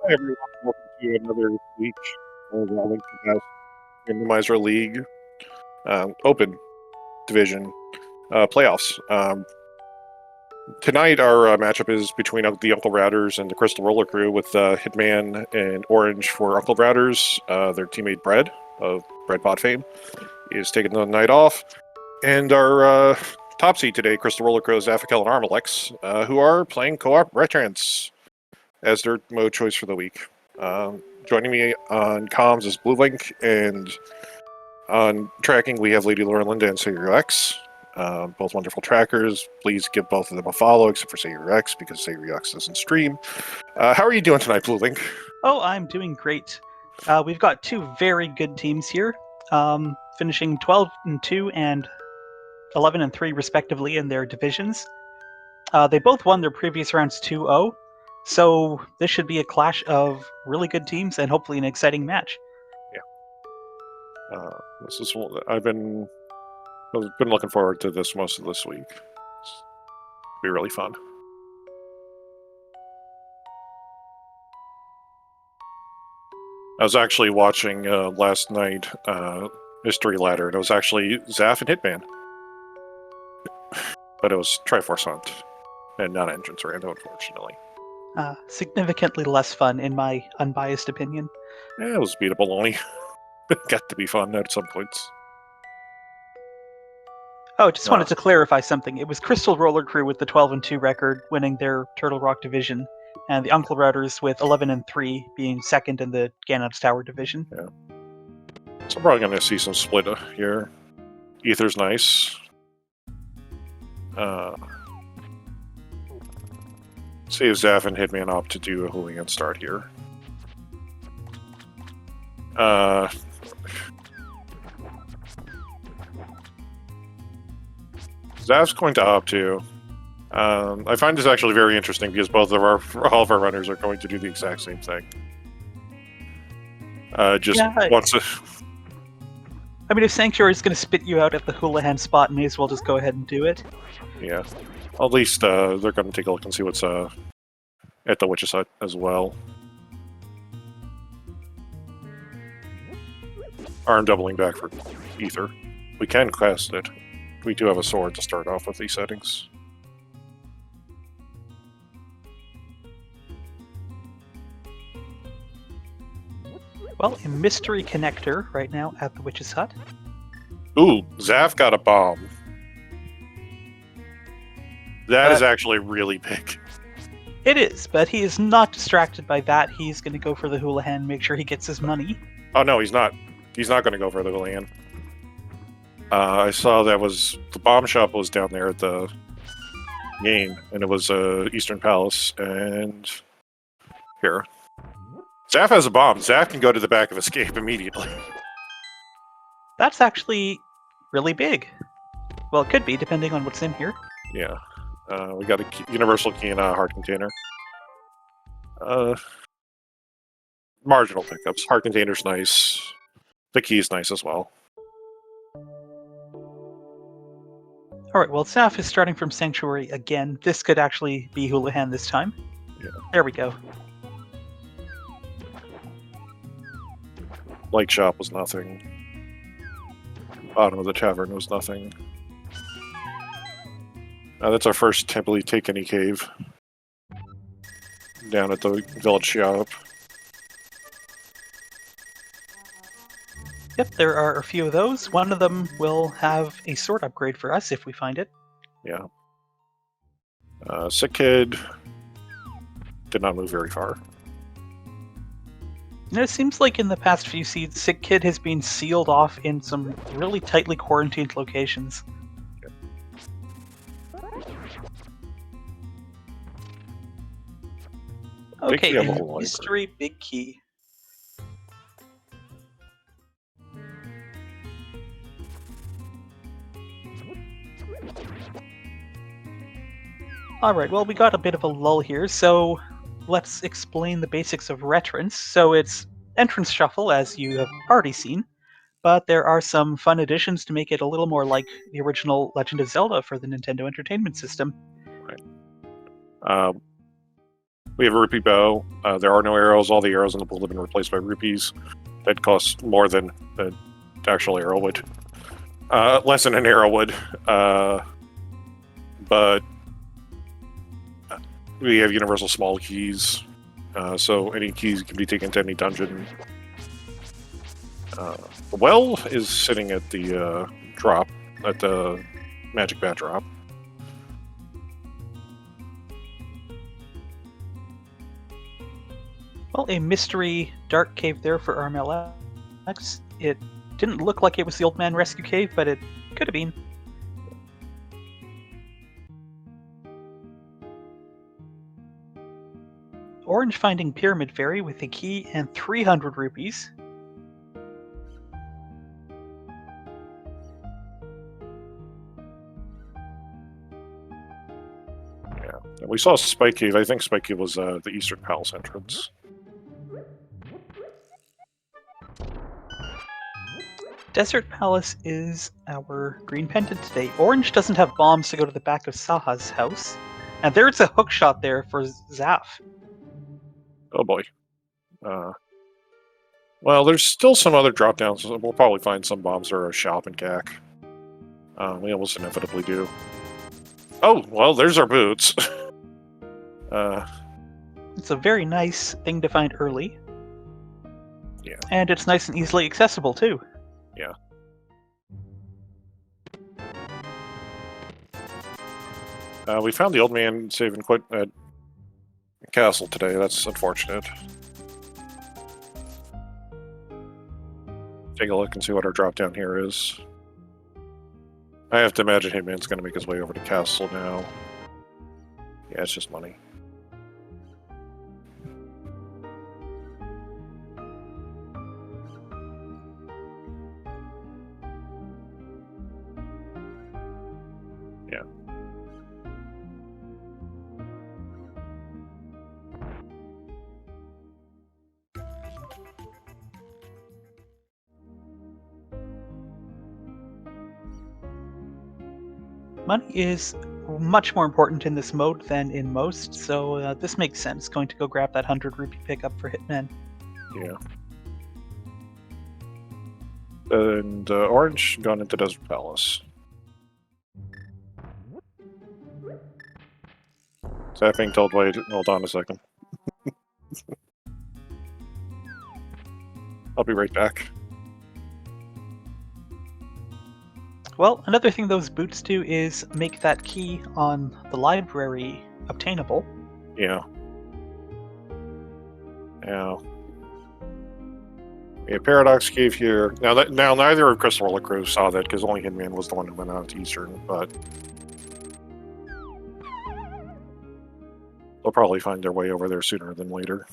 Hi everyone, welcome to another week of Randomizer League Open Division playoffs. Tonight our matchup is between the Uncle Routers and the Crystal Roller Crew with Hitman and Orange for Uncle Routers. Their teammate Bread of Breadbot fame is taking the night off. And our top seed today, Crystal Roller Crew, Zafikel and Armalex, who are playing co-op Retrance as their mode choice for the week. Joining me on comms is Blue Link, and on tracking we have Lady Laura Linda and SayurX. Both wonderful trackers. Please give both of them a follow, except for SayurX, because SayurX doesn't stream. How are you doing tonight, Blue Link? Oh, I'm doing great. We've got two very good teams here, finishing 12-2 and 11-3 respectively in their divisions. They both won their previous rounds 2-0, so this should be a clash of really good teams and hopefully an exciting match. Yeah. This is I've been looking forward to this most of this week. It's be really fun. I was actually watching last night Mystery Ladder, and it was actually Zaf and Hitman. But it was Triforce Hunt, and not Entrance Rando, unfortunately. Significantly less fun, in my unbiased opinion. Yeah, it was beatable only. It got to be fun at some points. Oh, just wanted to clarify something. It was Crystal Roller Crew with the 12-2 record winning their Turtle Rock division, and the Uncle Routers with 11-3 being second in the Ganon's Tower division. Yeah. So I'm probably going to see some split here. Ether's nice. See if Zaf and Hitman opt to do a hooligan start here. Zaf's going to opt to. I find this actually very interesting because all of our runners are going to do the exact same thing. Once. I mean, if Sanctuary is going to spit you out at the Houlihan spot, may as well just go ahead and do it. Yeah. At least they're going to take a look and see what's at the Witch's Hut as well. Arm doubling back for Ether. We can cast it. We do have a sword to start off with these settings. Well, a mystery connector right now at the Witch's Hut. Ooh, Zaf got a bomb. That is actually really big. It is, but he is not distracted by that. He's going to go for the Houlihan, make sure he gets his money. Oh no, he's not. He's not going to go for the Houlihan. I saw that was the bomb shop was down there at the game, and it was Eastern Palace. And here, Zaf has a bomb. Zaf can go to the back of Escape immediately. That's actually really big. Well, it could be, depending on what's in here. Yeah. We got a universal key and a hard container. Marginal pickups. Hard container's nice. The key's nice as well. Alright, well, Zaf is starting from Sanctuary again. This could actually be Houlihan this time. Yeah. There we go. Light shop was nothing. Bottom of the tavern was nothing. That's our first Temple Take Any Cave. Down at the village shop. Yep, there are a few of those. One of them will have a sword upgrade for us if we find it. Yeah. Sick Kid did not move very far. And it seems like in the past few seeds, Sick Kid has been sealed off in some really tightly quarantined locations. Okay, mystery big key. Alright, well, we got a bit of a lull here, so let's explain the basics of Retrance. So it's entrance shuffle, as you have already seen, but there are some fun additions to make it a little more like the original Legend of Zelda for the Nintendo Entertainment System. Right. We have a rupee bow. There are no arrows. All the arrows in the pool have been replaced by rupees. That costs more than an actual arrow would. Less than an arrow would. But we have universal small keys. So any keys can be taken to any dungeon. The well is sitting at the drop, at the magic bat drop. Well, a mystery dark cave there for RMLX. It didn't look like it was the Old Man Rescue Cave, but it could have been. Orange finding Pyramid Fairy with a key and 300 rupees. Yeah, we saw Spike Cave. I think Spike Cave was the Eastern Palace entrance. Desert Palace is our green pendant today. Orange doesn't have bombs to go to the back of Saha's house. And there's a hook shot there for Zaf. Oh boy. Well, there's still some other drop downs. So we'll probably find some bombs or a shop in CAC. We almost inevitably do. Oh, well, there's our boots. It's a very nice thing to find early. Yeah. And it's nice and easily accessible, too. Yeah. We found the old man saving quite at castle today. That's unfortunate. Take a look and see what our drop down here is. I have to imagine Hitman's going to make his way over to castle now. Yeah, it's just money. Yeah. Money is much more important in this mode than in most, so this makes sense. Going to go grab that 100 rupee pickup for Hitman. Yeah. And Orange gone into Desert Palace. Is that being told? Wait, hold on a second. I'll be right back. Well, another thing those boots do is make that key on the library obtainable. Yeah. Yeah. We have Paradox Cave here. Now neither of Crystal Roller Crew saw that because only Hitman was the one who went out to Eastern, but they'll probably find their way over there sooner than later.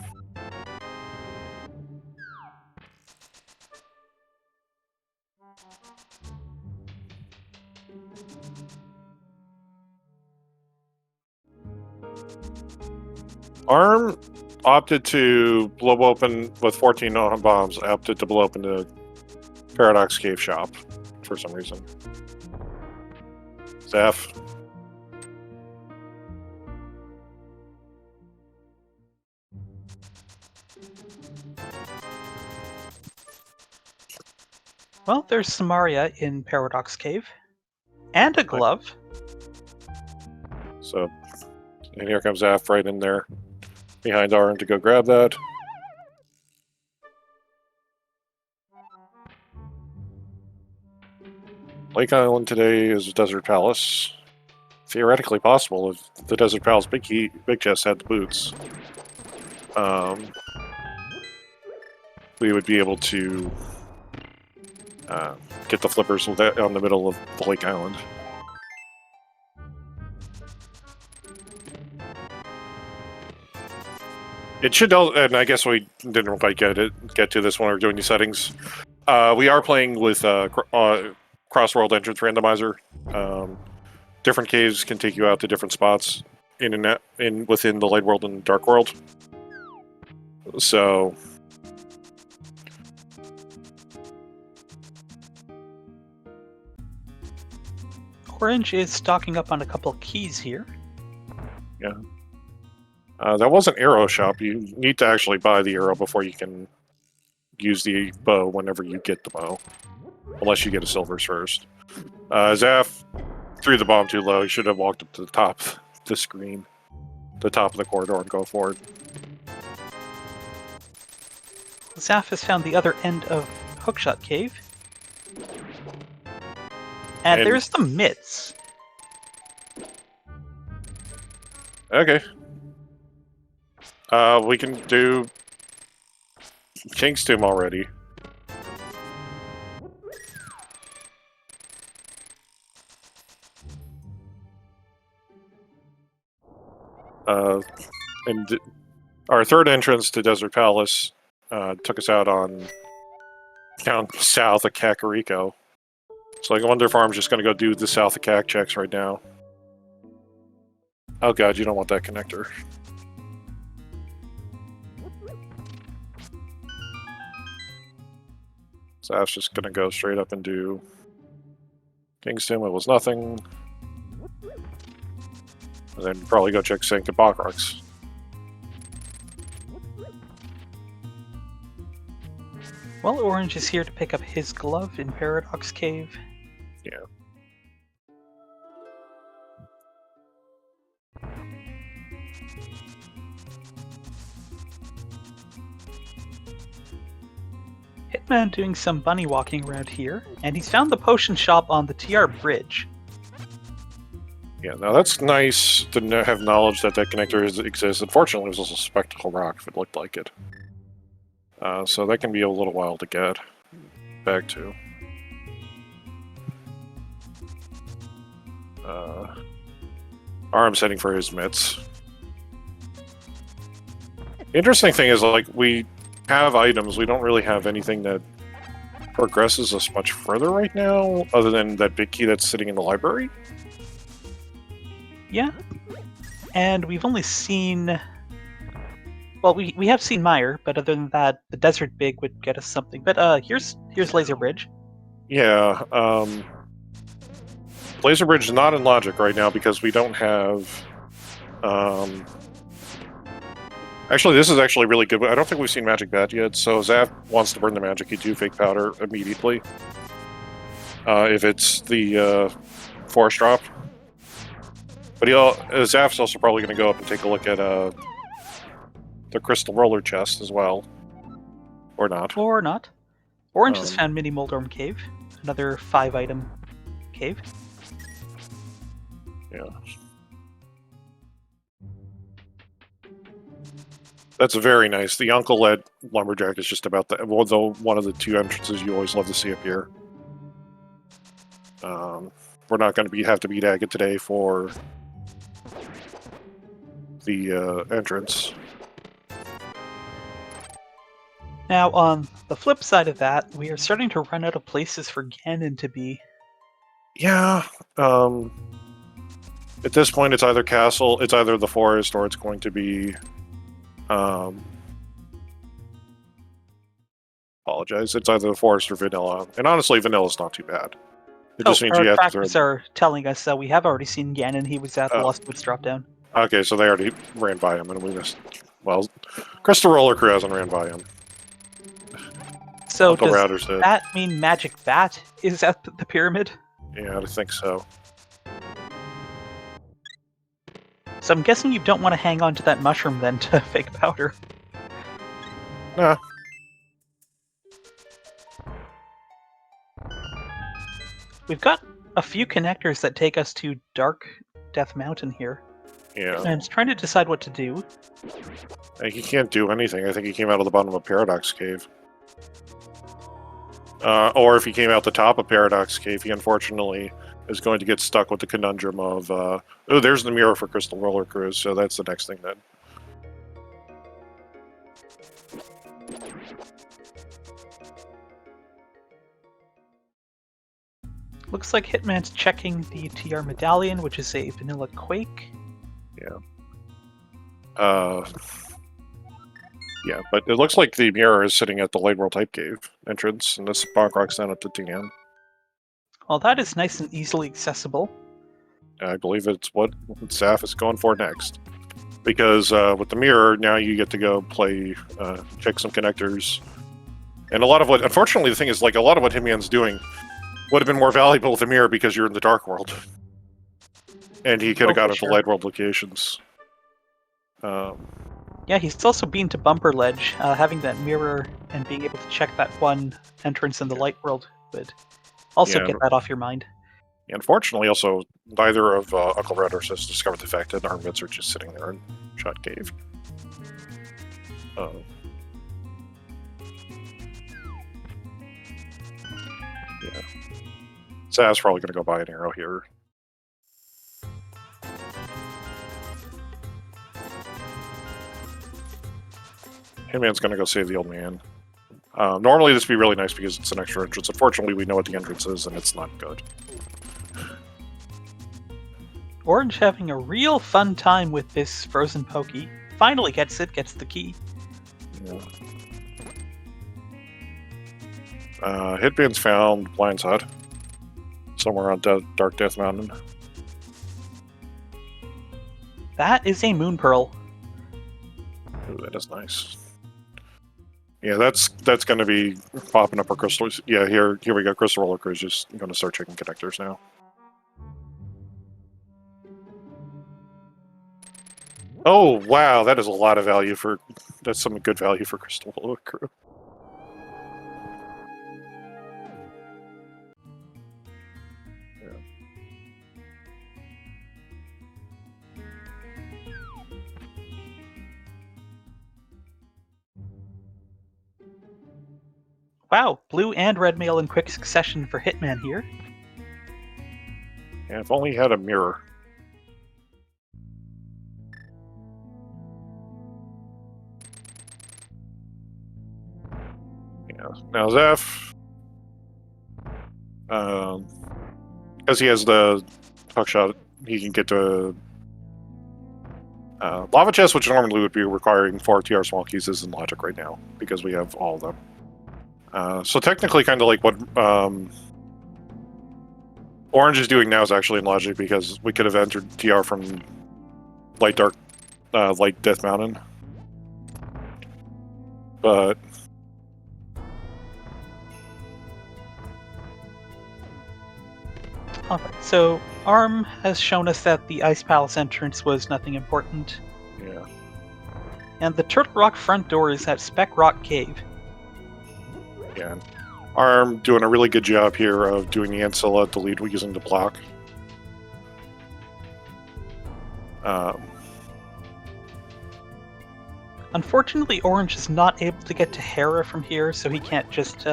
ARM opted to blow open, with 14 bombs, opted to blow open the Paradox Cave shop for some reason. Zaf. Well, there's Samaria in Paradox Cave. And a glove. So, and here comes Zaf right in there behind Arn to go grab that. Lake Island today is a Desert Palace. Theoretically possible if the Desert Palace big chest had the boots. We would be able to get the flippers on the middle of the Lake Island. It should, and I guess we didn't quite get to this when we were doing the settings. We are playing with cross-world entrance randomizer. Different caves can take you out to different spots within the light world and dark world. So Orange is stocking up on a couple keys here. yeah. That was an arrow shop. You need to actually buy the arrow before you can use the bow whenever you get the bow. Unless you get a silvers first. Zaf threw the bomb too low. He should have walked up to the top of the screen. The top of the corridor and go for it. Zaf has found the other end of Hookshot Cave. And there's the mitts. Okay. We can do King's Tomb already. And our third entrance to Desert Palace took us out on down south of Kakariko. So I wonder if I'm just going to go do the south of Kak checks right now. Oh god, you don't want that connector. So I was just going to go straight up and do King's Tomb. It was nothing. And then probably go check Sink and Backrocks. Well, Orange is here to pick up his glove in Paradox Cave. Yeah. Hitman doing some bunny walking around here, and he's found the potion shop on the TR bridge. Yeah, now that's nice to have knowledge that that connector exists. Unfortunately, it was also Spectacle Rock if it looked like it. So that can be a little while to get back to. Arm's heading for his mitts. Interesting thing is, like, we have items. We don't really have anything that progresses us much further right now, other than that big key that's sitting in the library. Yeah. And we've only seen... Well, we have seen Meyer, but other than that, the Desert Big would get us something. But here's Laser Bridge. Yeah, Laser Bridge is not in Logic right now because we don't have... Actually, this is actually really good. I don't think we've seen Magic Bat yet, so Zaf wants to burn the magic. You do Fake Powder immediately. If it's the Forest Drop. But Zaf's also probably going to go up and take a look at the Crystal Roller chest as well. Or not. Or not. Orange has found Mini Moldorm Cave. Another 5-item cave. Yeah. That's very nice. The Uncle-led Lumberjack is just about one of the two entrances you always love to see up here. We're not going to have to beat Agate today for the entrance. Now, on the flip side of that, we are starting to run out of places for Ganon to be. Yeah. At this point, it's either Castle, it's either the Forest, or it's going to be... apologize. It's either the Forest or Vanilla. And honestly, Vanilla's not too bad. It just means our you have to trackers are telling us that we have already seen Ganon. He was at the Lost Woods dropdown. Okay, so they already ran by him, and we missed... Well, Crystal Roller Crew hasn't ran by him. So does that mean Magic Bat is at the pyramid? Yeah, I think so. So I'm guessing you don't want to hang on to that mushroom then to Fake Powder. Nah. We've got a few connectors that take us to Dark Death Mountain here. Yeah. And I'm trying to decide what to do. He can't do anything. I think he came out of the bottom of Paradox Cave. Or if he came out the top of Paradox Cave, he unfortunately is going to get stuck with the conundrum of, oh, there's the mirror for Crystal Roller Cruise, so that's the next thing then. Looks like Hitman's checking the TR Medallion, which is a Vanilla Quake. Yeah. Yeah, but it looks like the mirror is sitting at the Light World Type Cave entrance, and this Backroc's down at the TM. Well, that is nice and easily accessible. I believe it's what Zaf is going for next. because with the mirror, now you get to go play, check some connectors. And a lot of what, unfortunately, the thing is, like, a lot of what Hitman's doing would have been more valuable with the mirror because you're in the dark world. And he could have got it to light world locations. Yeah, he's also been to Bumper Ledge. Having that mirror and being able to check that one entrance in the light world would also get that off your mind. Unfortunately, also, neither of Uncle Redders has discovered the fact that armaments are just sitting there in Shot Cave. Yeah. Zaz's probably going to go buy an arrow here. Hitman's going to go save the old man. Normally this would be really nice because it's an extra entrance. Unfortunately, we know what the entrance is, and it's not good. Orange having a real fun time with this frozen pokey. Finally gets the key. Yeah. Hitman's found Blind's Hut. Somewhere on Dark Death Mountain. That is a moon pearl. Ooh, that is nice. Yeah, that's going to be popping up our crystals. Yeah, here we go. Crystal Roller Crew is just going to start checking connectors now. Oh wow, that is a lot of value for. That's some good value for Crystal Roller Crew. Wow, blue and red mail in quick succession for Hitman here. Yeah, if only he had a mirror. Yeah, now Zeph, because he has the hook shot, he can get to Lava Chest, which normally would be requiring 4 TR small keys, is in Logic right now, because we have all of them. So technically, kind of like what Orange is doing now is actually in Logic, because we could have entered TR from Light Death Mountain. But Alright, so ARM has shown us that the Ice Palace entrance was nothing important. yeah. And the Turtle Rock front door is at Speck Rock Cave. Yeah. ARM doing a really good job here of doing the Ancilla delete using the block. Unfortunately, Orange is not able to get to Hera from here, so he can't just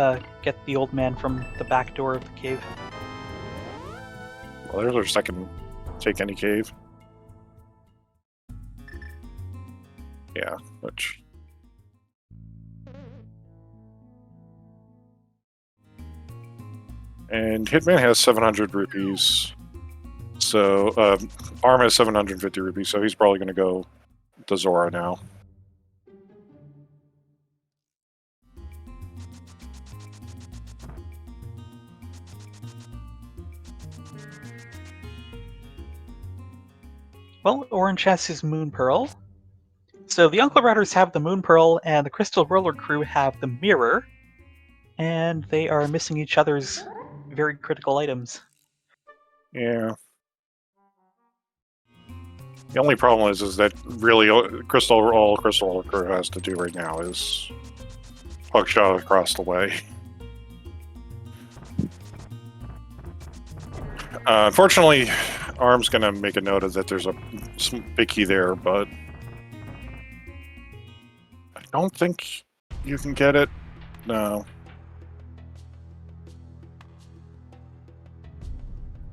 get the old man from the back door of the cave. Well, there's our second take any cave. Yeah, which... And Hitman has 700 rupees. So, ARM has 750 rupees, so he's probably going to go to Zora now. Well, Orange has his Moon Pearl. So the Uncle Riders have the Moon Pearl, and the Crystal Roller Crew have the Mirror. And they are missing each other's very critical items. Yeah. The only problem is that really all Crystal Roller Crew has to do right now is hook shot across the way. Unfortunately, ARM's going to make a note of that there's some big key there, but I don't think you can get it. No.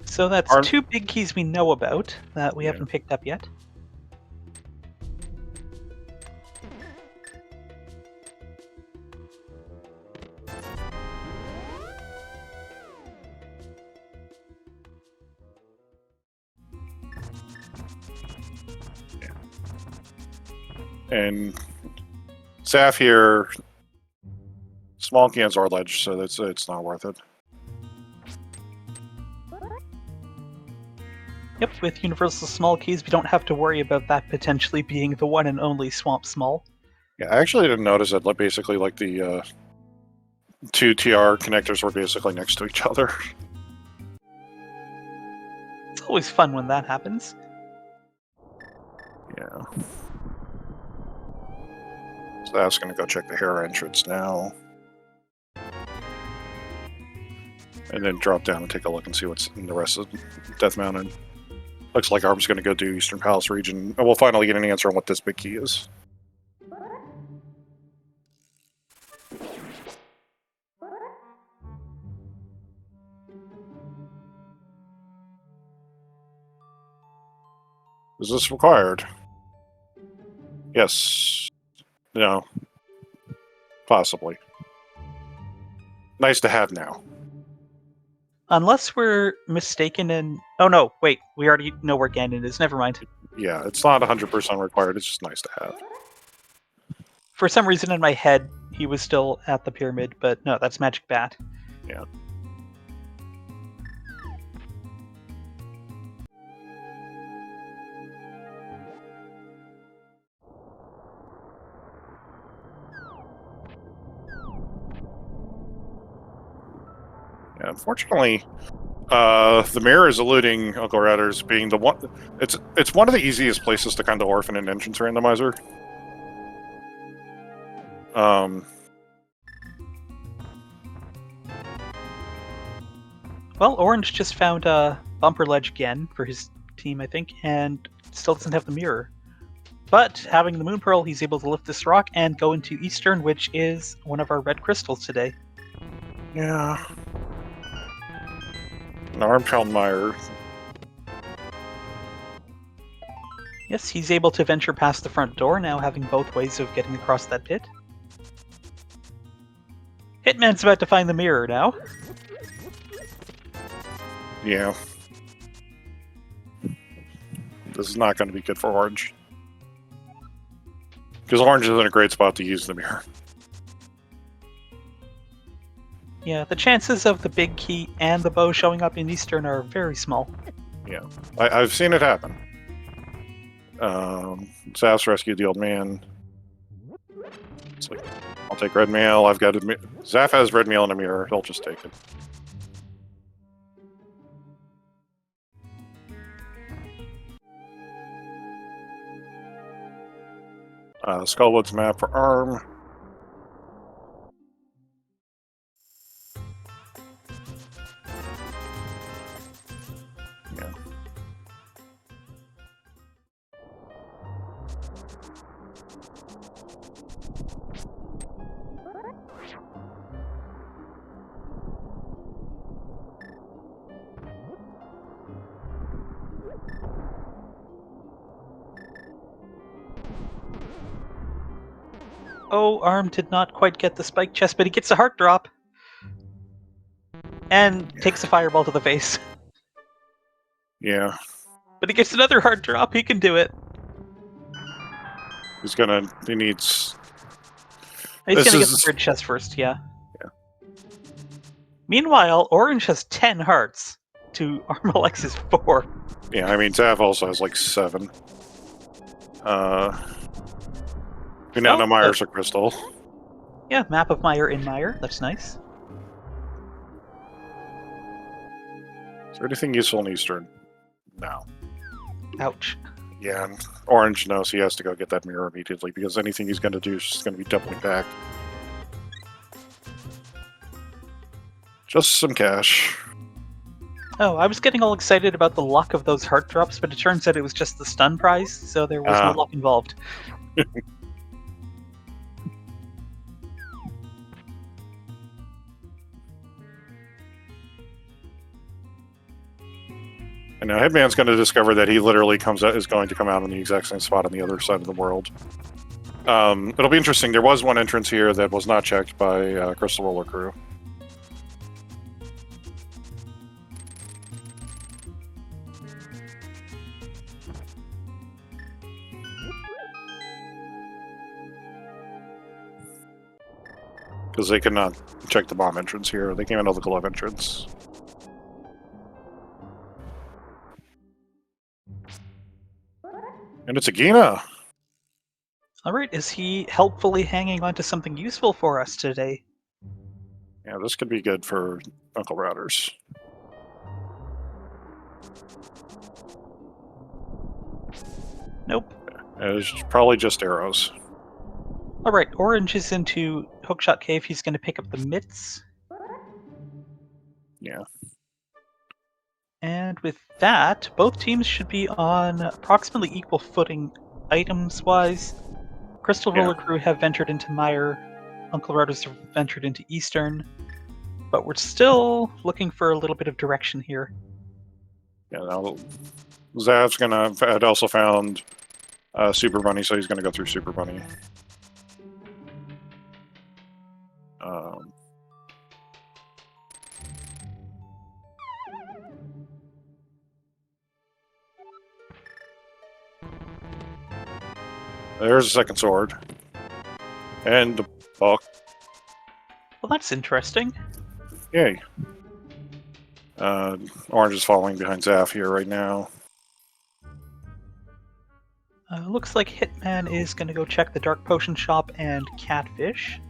So that's two big keys we know about that we haven't picked up yet. And Saf here, small cans are ledge, so it's not worth it. Yep, with universal small keys, we don't have to worry about that potentially being the one and only swamp small. Yeah, I actually didn't notice that. Like, basically, like the two TR connectors were basically next to each other. It's always fun when that happens. Yeah. So that's going to go check the hair entrance now. And then drop down and take a look and see what's in the rest of Death Mountain. Looks like Arm's going to go do Eastern Palace region, and we'll finally get an answer on what this big key is. Is this required? Yes. No. Possibly. Nice to have now. Unless we're mistaken and... Oh no, wait, we already know where Ganon is, never mind. Yeah, it's not 100% required, it's just nice to have. For some reason in my head, he was still at the pyramid, but no, that's Magic Bat. Yeah. Yeah, unfortunately, the mirror is eluding Uncle Ratter's being the one. It's one of the easiest places to kind of orphan an entrance randomizer. Well, Orange just found a bumper ledge again for his team, I think, and still doesn't have the mirror. But having the Moon Pearl, he's able to lift this rock and go into Eastern, which is one of our red crystals today. Yeah. An Armfeldmeyer. Yes, he's able to venture past the front door, now having both ways of getting across that pit. Hitman's about to find the mirror now. Yeah. This is not going to be good for Orange. Because Orange is in a great spot to use the mirror. Yeah, the chances of the big key and the bow showing up in Eastern are very small. Yeah. I've seen it happen. Zaf's rescued the old man. It's like, I'll take red mail. I've got Zaf has red mail in a mirror. He'll just take it. Skullwood's map for Arm. Yeah. Oh, Arm did not quite get the spike chest, but he gets a heart drop. And takes a fireball to the face. Yeah. But he gets another heart drop, he can do it. He needs... He's gonna get the third chest first, yeah. Meanwhile, Orange has 10 hearts to Armalex's 4. Yeah, I mean, Zaf also has like 7. We now know Meyer's a crystal. Yeah, map of Meyer in Meyer. That's nice. Is there anything useful in Eastern? No. Ouch. Yeah, and Orange knows he has to go get that mirror immediately, because anything he's going to do is just going to be doubling back. Just some cash. Oh, I was getting all excited about the luck of those heart drops, but it turns out it was just the stun prize, so there was no luck involved. And now Hitman's going to discover that he literally is going to come out on the exact same spot on the other side of the world. It'll be interesting. There was one entrance here that was not checked by Crystal Roller Crew. Because they could not check the bomb entrance here. They came into the glove entrance. And it's a Gina. All right, is he helpfully hanging on to something useful for us today? Yeah, this could be good for Uncle Routers. Nope. It's probably just arrows. All right, Orange is into Hookshot Cave. He's going to pick up the mitts. Yeah. And with that, both teams should be on approximately equal footing items-wise. Crystal Roller Crew have ventured into Mire. Uncle Routers have ventured into Eastern. But we're still looking for a little bit of direction here. Yeah, now Zav's had also found Super Bunny, so he's gonna go through Super Bunny. There's a second sword. And the buck. Well, that's interesting. Yay. Orange is following behind Zaf here right now. Looks like Hitman is going to go check the Dark Potion Shop and Catfish.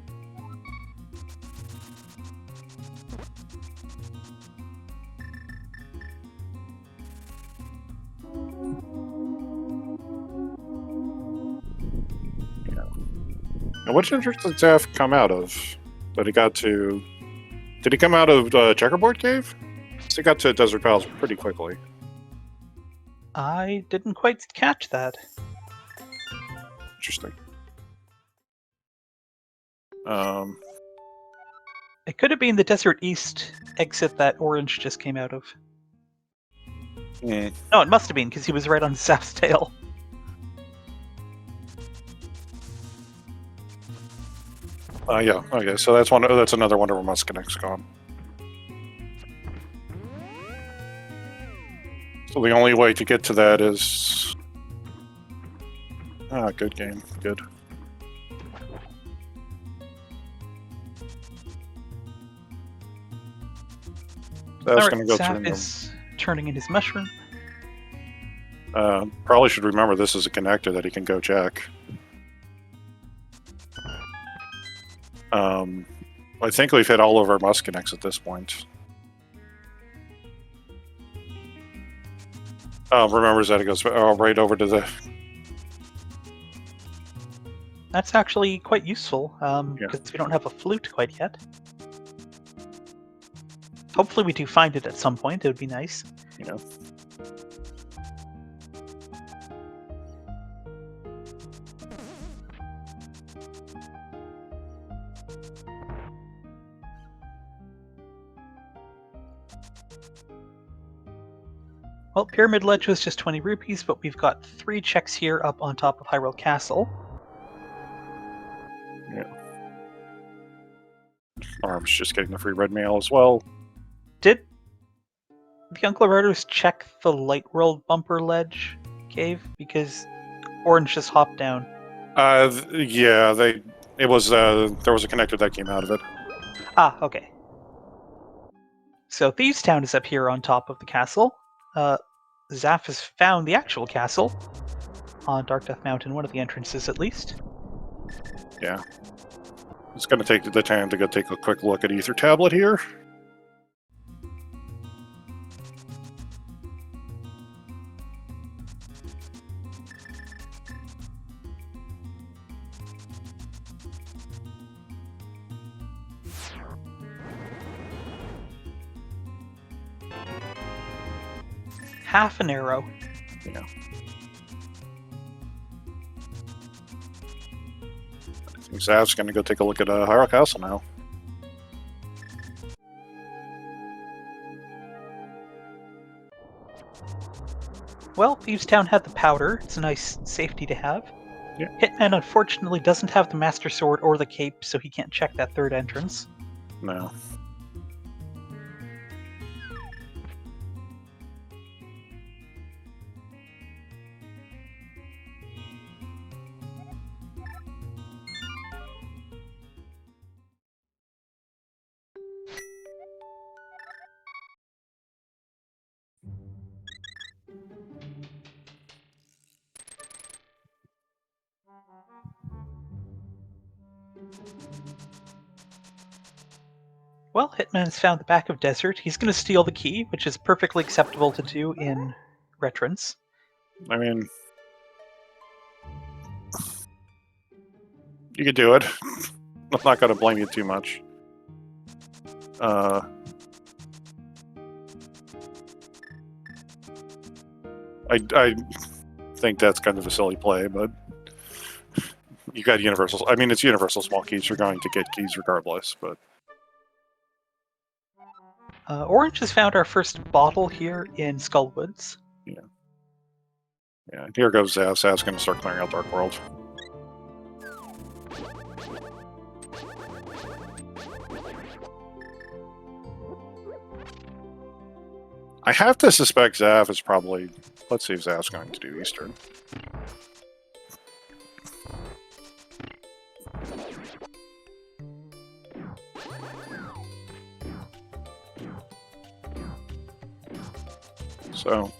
Now, which entrance did Zaf come out of? Did he come out of Checkerboard Cave? So he got to Desert Palace pretty quickly. I didn't quite catch that. Interesting. It could have been the Desert East exit that Orange just came out of. No, it must have been, because he was right on Zaf's tail. Yeah, okay, so that's another one of our Muskinects gone. So the only way to get to that is... good game, good. That's going to go Zaf through. is turning in his mushroom. Probably should remember this is a connector that he can go check. I think we've hit all of our Muskinects at this point. Remembers that it goes right over to the... That's actually quite useful, because we don't have a flute quite yet. Hopefully we do find it at some point, it would be nice. Yeah. Well, Pyramid Ledge was just 20 rupees, but we've got 3 checks here up on top of Hyrule Castle. Yeah. Arm's just getting the free red mail as well. Did the Uncle Routers check the Light World bumper ledge cave? Because Orange just hopped down. Yeah, there was a connector that came out of it. Ah, okay. So Thieves Town is up here on top of the castle. Zaf has found the actual castle on Dark Death Mountain, one of the entrances at least. Yeah. It's going to take the time to go take a quick look at Ether Tablet here. Half an arrow. Yeah. I think Zaf's going to go take a look at Hyrule Castle now. Well, Thieves Town had the powder. It's a nice safety to have. Yeah. Hitman unfortunately doesn't have the Master Sword or the cape, so he can't check that third entrance. No. Well, Hitman has found the back of Desert. He's going to steal the key, which is perfectly acceptable to do in Retrons. I mean, you could do it. I'm not going to blame you too much. I think that's kind of a silly play, but you got universal. I mean, it's universal small keys. You're going to get keys regardless, but. Orange has found our first bottle here in Skullwoods. Yeah. Yeah, here goes Zav. Zav's going to start clearing out Dark World. I have to suspect Zav is probably... Let's see if Zav's going to do Eastern. So...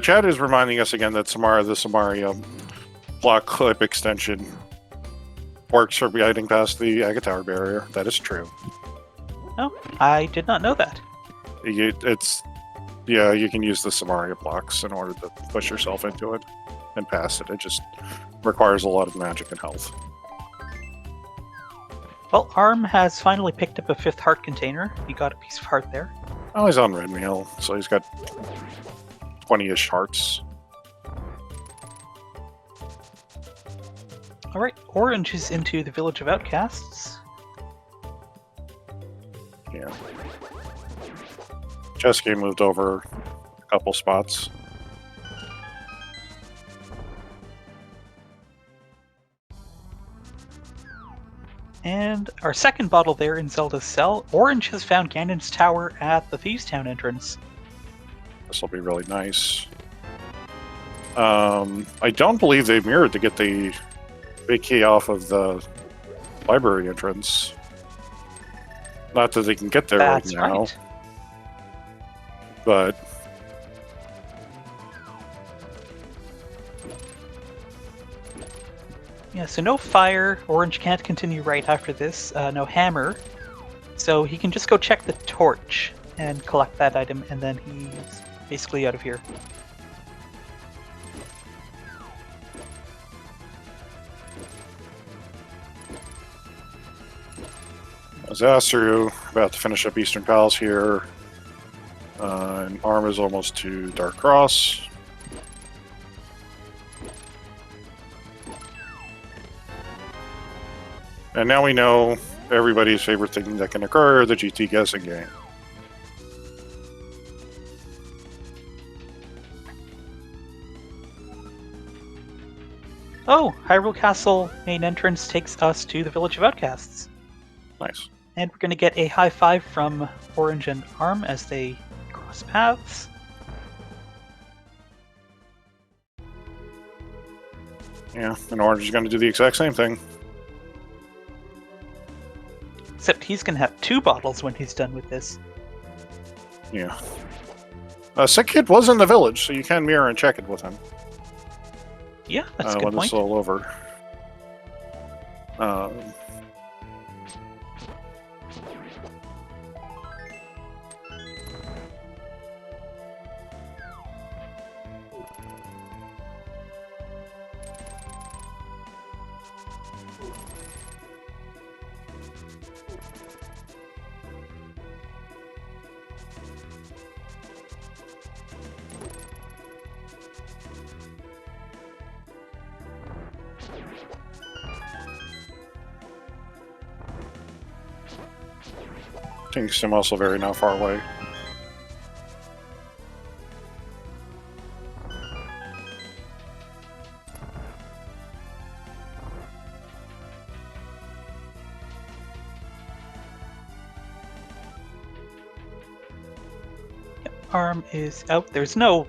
Chad is reminding us again that Samara, the Samaria block clip extension works for getting past the Agate Tower barrier. That is true. Oh, I did not know that. Yeah, you can use the Samaria blocks in order to push yourself into it and past it. It just requires a lot of magic and health. Well, Arm has finally picked up a 5th heart container. He got a piece of heart there. Oh, he's on Red Meal, so he's got 20-ish hearts. Alright, Orange is into the Village of Outcasts. Yeah. Chess game moved over a couple spots. And our second bottle there in Zelda's Cell, Orange has found Ganon's Tower at the Thieves' Town entrance. This will be really nice. I don't believe they've mirrored to get the big key off of the library entrance. Not that they can get there right now. Right. But... Yeah, so no fire. Orange can't continue right after this. No hammer. So he can just go check the torch and collect that item, and then he's basically out of here. Zasaru about to finish up Eastern Palace here. And Arm is almost to Dark Cross. And now we know everybody's favorite thing that can occur, the GT guessing game. Oh, Hyrule Castle main entrance takes us to the Village of Outcasts. Nice. And we're going to get a high five from Orange and Arm as they cross paths. Yeah, and Orange is going to do the exact same thing. Except he's going to have 2 bottles when he's done with this. Yeah. Sick Kid was in the village, so you can mirror and check it with him. Yeah, that's a good when point. it's all over. Kingston also very not far away. Arm is out. There's no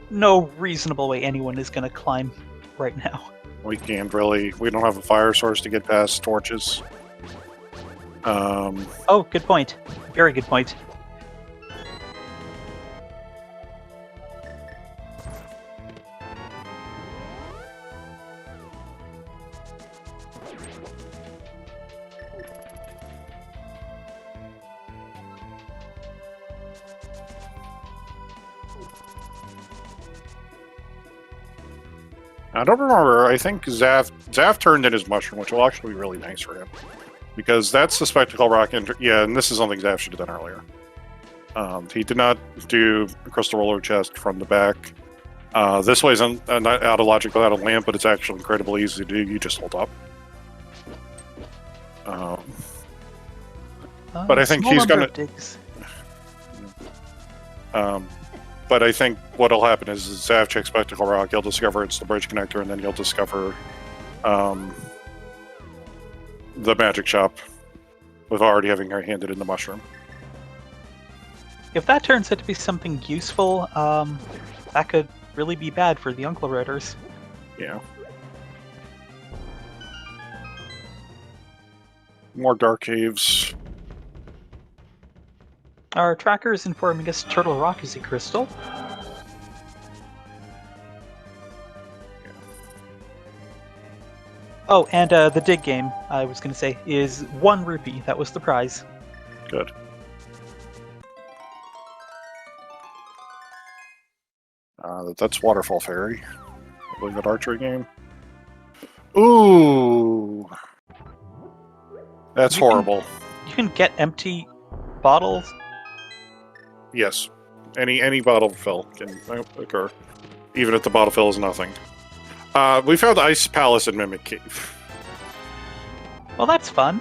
reasonable way anyone is going to climb right now. We can't really. We don't have a fire source to get past torches. Oh, good point. Very good point. I don't remember. I think Zaf turned in his mushroom, which will actually be really nice for him. Because that's the Spectacle Rock. Yeah, and this is something Zaf should have done earlier. He did not do a Crystal Roller chest from the back. This way's not out of logic without a lamp, but it's actually incredibly easy to do. You just hold up. But I think he's going to... But I think what'll happen is Zav checks Spectacle Rock, he'll discover it's the bridge connector, and then he'll discover the magic shop with already having handed in the mushroom. If that turns out to be something useful, that could really be bad for the Uncle Riders. Yeah. More dark caves. Our tracker is informing us Turtle Rock is a crystal. Oh, and the dig game, I was going to say, is 1 rupee. That was the prize. Good. That's Waterfall Fairy. I believe that archery game. Ooh! That's horrible. You can get empty bottles. Yes. Any bottle fill can occur. Even if the bottle fill is nothing. We found Ice Palace in Mimic Cave. Well, that's fun.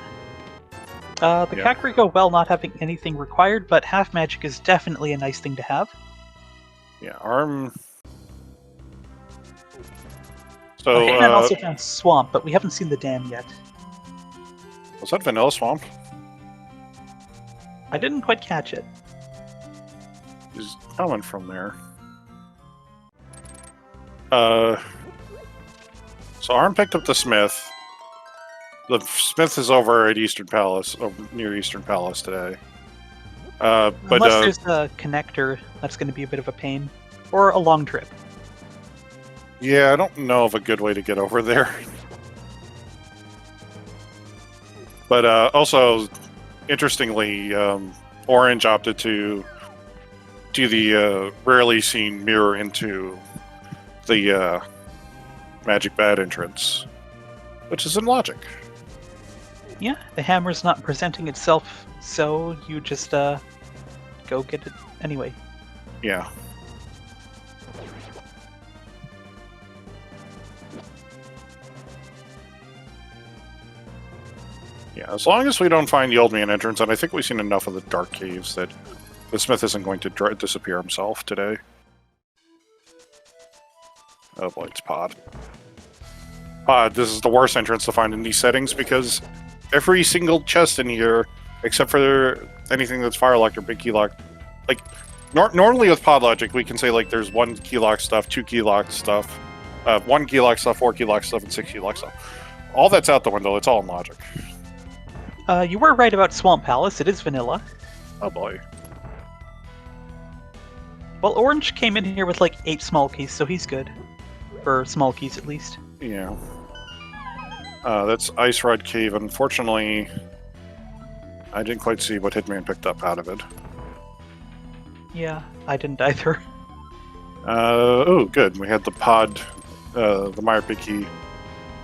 The Kakariko well not having anything required, but half magic is definitely a nice thing to have. Yeah, Arm... So, and also found Swamp, but we haven't seen the dam yet. Was that Vanilla Swamp? I didn't quite catch it. He's coming from there. So Arm picked up the Smith. The Smith is over at Eastern Palace, near Eastern Palace today. Unless there's a connector, that's going to be a bit of a pain. Or a long trip. Yeah, I don't know of a good way to get over there. But also, interestingly, Orange opted to do the rarely seen mirror into the Magic Bad entrance, which is in logic. Yeah, the hammer's not presenting itself, so you just go get it anyway. Yeah. Yeah, as long as we don't find the Old Man entrance, and I think we've seen enough of the Dark Caves that the Smith isn't going to disappear himself today. Oh boy, it's Pod. Pod, this is the worst entrance to find in these settings because every single chest in here, except for anything that's Fire Locked or Big Key Locked, like, normally with Pod logic, we can say, like, there's 1 key lock stuff, 2 key lock stuff, 1 key lock stuff, 4 key lock stuff, and 6 key lock stuff. All that's out the window, it's all in logic. You were right about Swamp Palace, it is vanilla. Oh boy. Well, Orange came in here with like 8 small keys, so he's good. For small keys, at least. Yeah. That's Ice Rod Cave. Unfortunately, I didn't quite see what Hitman picked up out of it. Yeah, I didn't either. Oh, good. We had the Pod, the Meyer Big Key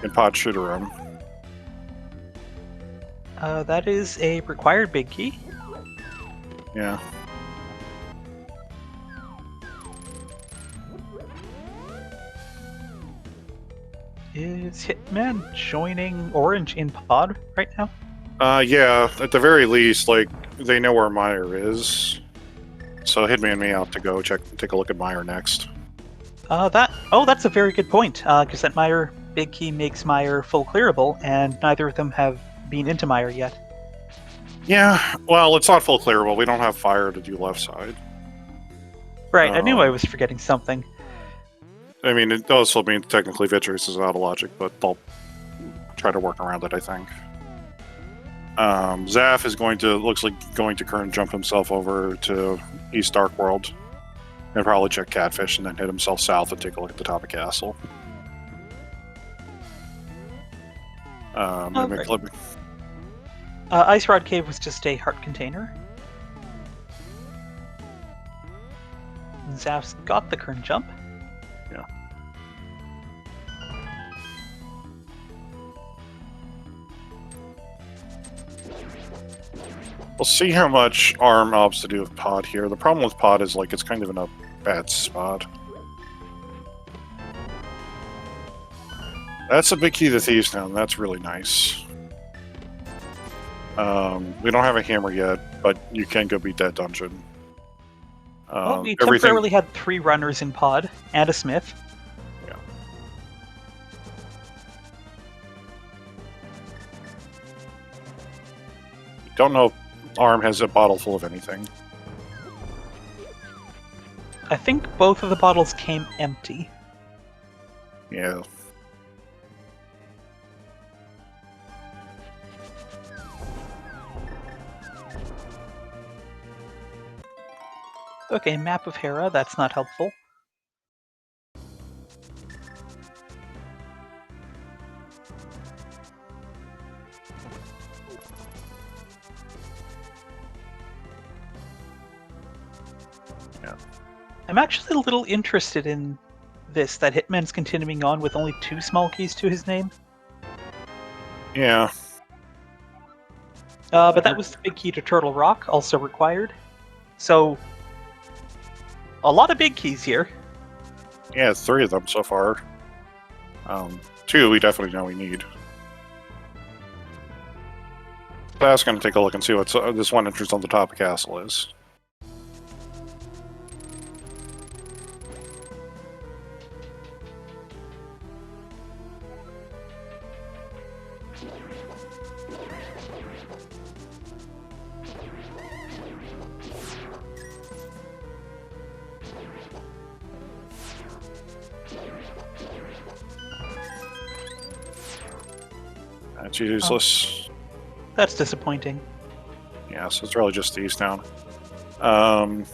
in Pod Shooter Room. That is a required big key. Yeah. Is Hitman joining Orange in Pod right now? Yeah, at the very least, like, they know where Meyer is. So Hitman may have to go take a look at Meyer next. That's a very good point, because that Meyer big key makes Meyer full clearable, and neither of them have been into Meyer yet. Yeah, well, it's not full clearable. We don't have fire to do left side. Right, I knew I was forgetting something. I mean, it also means technically Vitreous is out of logic, but they'll try to work around it, I think. Zaf is looks like going to current jump himself over to East Dark World and probably check Catfish and then hit himself south and take a look at the top of Castle. I'm gonna make a little bit. Ice Rod Cave was just a heart container. Zaf's got the current jump. Yeah. We'll see how much ARM opts to do with Pod here. The problem with Pod is like it's kind of in a bad spot. That's a big key to Thieves Town. That's really nice. We don't have a hammer yet, but you can go beat that dungeon. Well, we temporarily had 3 runners in Pod and a smith. Yeah. Don't know if ARM has a bottle full of anything. I think both of the bottles came empty. Yeah. Okay, map of Hera, that's not helpful. Yeah. I'm actually a little interested in this, that Hitman's continuing on with only 2 small keys to his name. Yeah. But that was the big key to Turtle Rock, also required. So, a lot of big keys here. Yeah, 3 of them so far. 2 we definitely know we need. That's going to take a look and see what this one entrance on the top of the castle is. That's useless. That's disappointing. Yeah, so it's really just Thieves Town. So I'll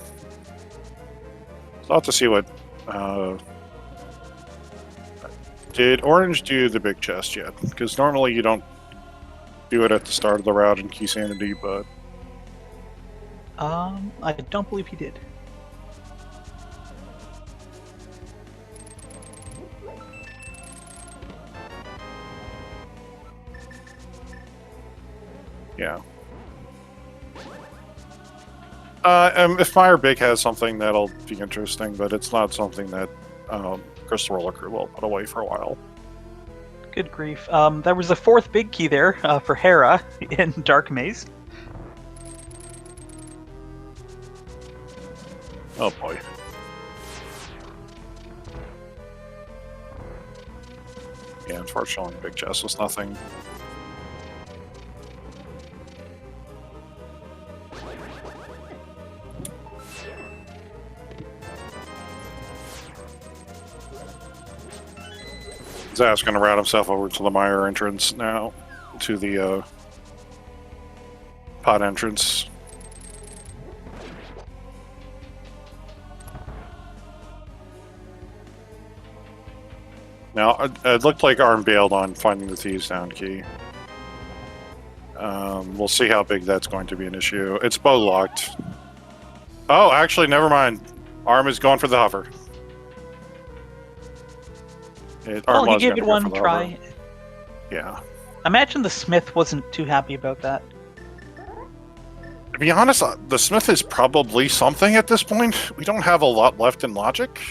have to see what... did Orange do the big chest yet? Because normally you don't do it at the start of the route in Key Sanity, but... I don't believe he did. Yeah. If Meyer Big has something, that'll be interesting, but it's not something that Crystal Roller Crew will put away for a while. Good grief. There was a 4th big key there for Hera in Dark Maze. Oh boy. Yeah, unfortunately, Big Chest was nothing. Zaf's going to route himself over to the Meyer entrance now, to the pod entrance. Now, it looked like ARM bailed on finding the Thieves Town key. We'll see how big that's going to be an issue. It's bow locked. Oh, actually, never mind. ARM is going for the hover. Well, he gave it one try. Yeah. Imagine the Smith wasn't too happy about that. To be honest, the Smith is probably something at this point. We don't have a lot left in logic.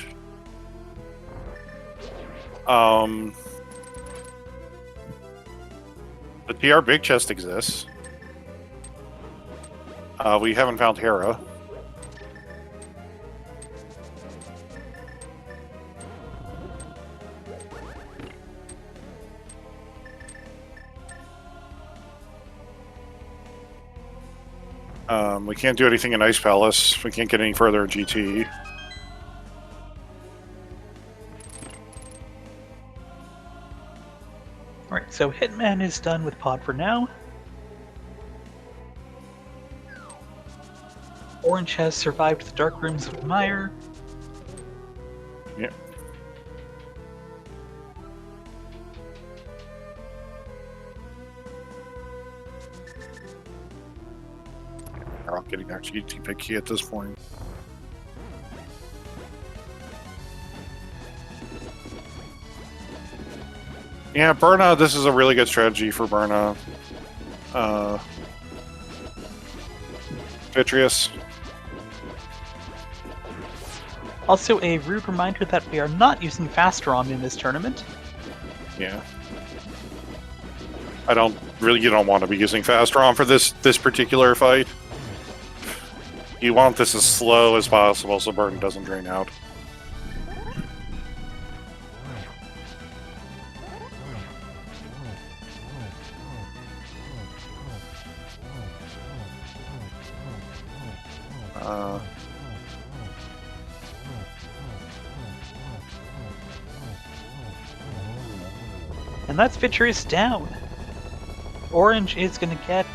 The TR Big Chest exists. We haven't found Hera. We can't do anything in Ice Palace. We can't get any further in GT. Alright, so Hitman is done with Pod for now. Orange has survived the dark rooms with Meyer. Yep. getting actually too picky at this point. Yeah, Burna, this is a really good strategy for Burna. Vitreous. Also, a rude reminder that we are not using Fast ROM in this tournament. Yeah. You don't want to be using Fast ROM for this particular fight. You want this as slow as possible so Burn doesn't drain out. And that's Vitreous down. Orange is going to get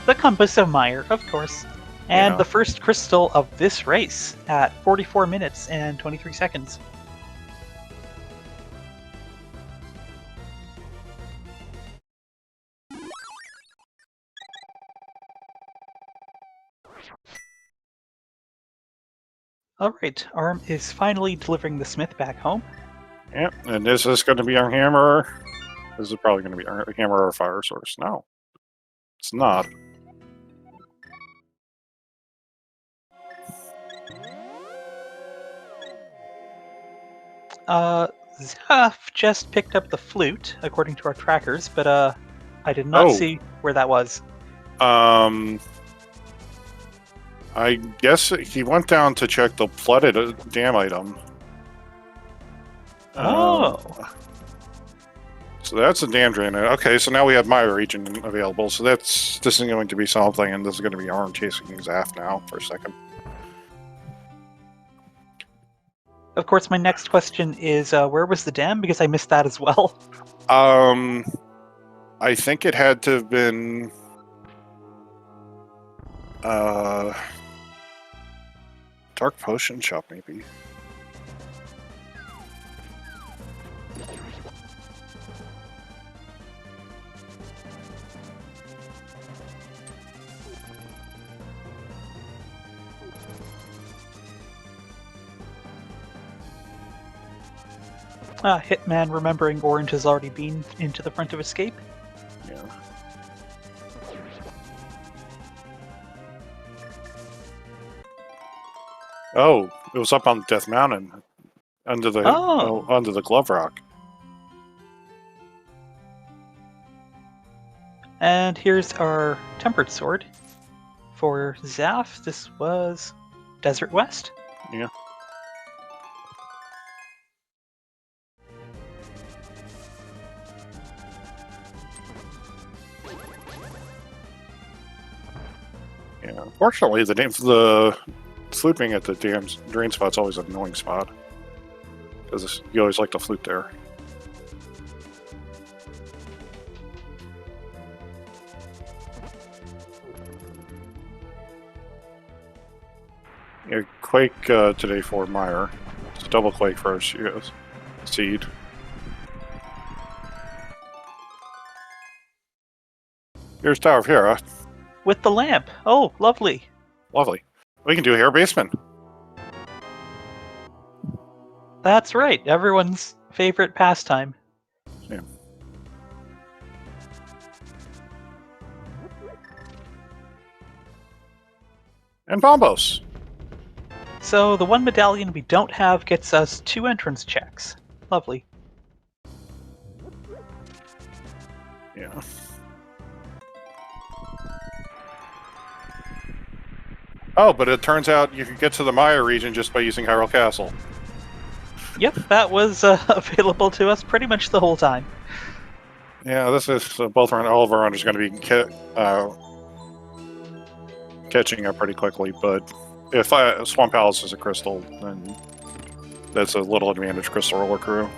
the Compass of Mire, of course, and the first crystal of this race at 44 minutes and 23 seconds. Alright, ARM is finally delivering the Smith back home. Yep, and this is going to be our hammer. This is probably going to be our hammer or fire source. No, it's not. Zaf just picked up the flute, according to our trackers, but I did not see where that was. I guess he went down to check the flooded dam item. So that's a dam drain. Okay, so now we have Mire region available. So this is going to be something, and this is going to be ARM chasing Zaf now for a second. Of course, my next question is, where was the dam? Because I missed that as well. I think it had to have been... Dark Potion Shop, maybe. Hitman remembering Orange has already been into the front of Escape. Yeah. Oh, it was up on Death Mountain, under the under the Glove Rock. And here's our Tempered Sword for Zaf. This was Desert West. Yeah. Yeah. Unfortunately, the flute being at the drain spot's always an annoying spot, because you always like to flute there. Yeah, Quake today for Mire. It's a double Quake for Seed. Here's Tower of Hera. With the lamp. Oh, lovely. Lovely. We can do Hera Basement. That's right. Everyone's favorite pastime. Yeah. And Bombos. So the one medallion we don't have gets us 2 entrance checks. Lovely. Yeah. Oh, but it turns out you can get to the Mire region just by using Hyrule Castle. Yep, that was available to us pretty much the whole time. Yeah, this is all of our runners are going to be catching up pretty quickly, but if Swamp Palace is a crystal, then that's a little advantage Crystal Roller Crew.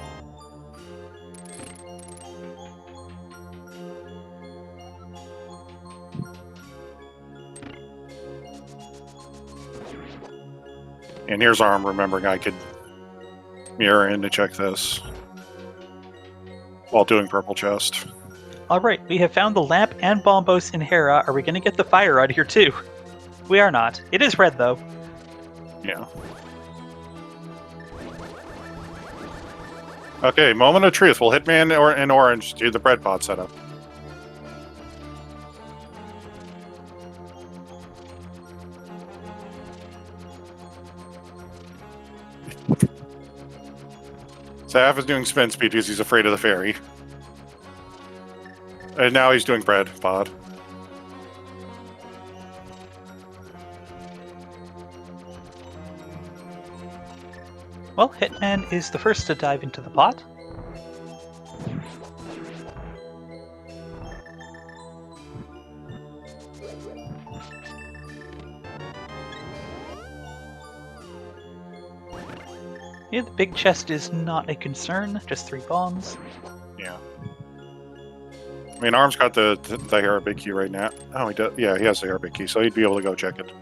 And here's ARM remembering I could mirror in to check this while doing Purple Chest. Alright, we have found the lamp and Bombos in Hera. Are we going to get the fire out of here too? We are not. It is red, though. Yeah. Okay, moment of truth. Will Hitman and Orange do the bread pot setup? Sav is doing spin speed because he's afraid of the fairy. And now he's doing bread pod. Well, Hitman is the first to dive into the pot. Yeah, the big chest is not a concern, just 3 bombs. Yeah. I mean, Arm's got the Arabic key right now. Oh, he does. Yeah, he has the Arabic key, so he'd be able to go check it.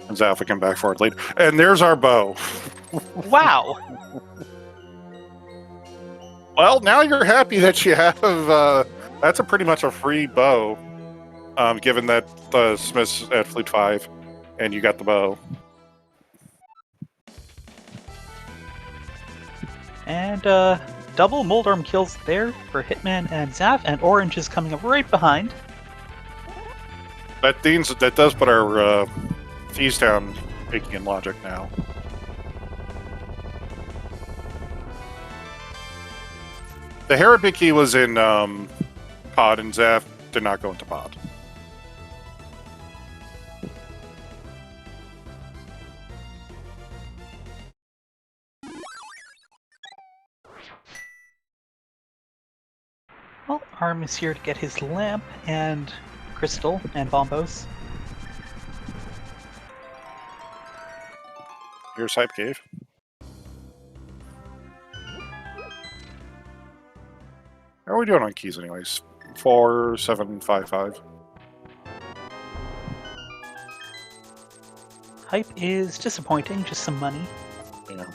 And Zaf will come back for it later. And there's our bow. Wow! Well, now you're happy that you have. That's pretty much a free bow, given that Smith's at Flute 5, and you got the bow. And double Moldorm kills there for Hitman and Zaf, and Orange is coming up right behind. That does put our Thieves Town making in logic now. The Harabiki was in pod, and Zaf did not go into pod. Well, Arm is here to get his lamp and crystal and bombos. Here's Hype Cave. How are we doing on keys anyways? 4, 7, 5, 5. Hype is disappointing, just some money. Yeah.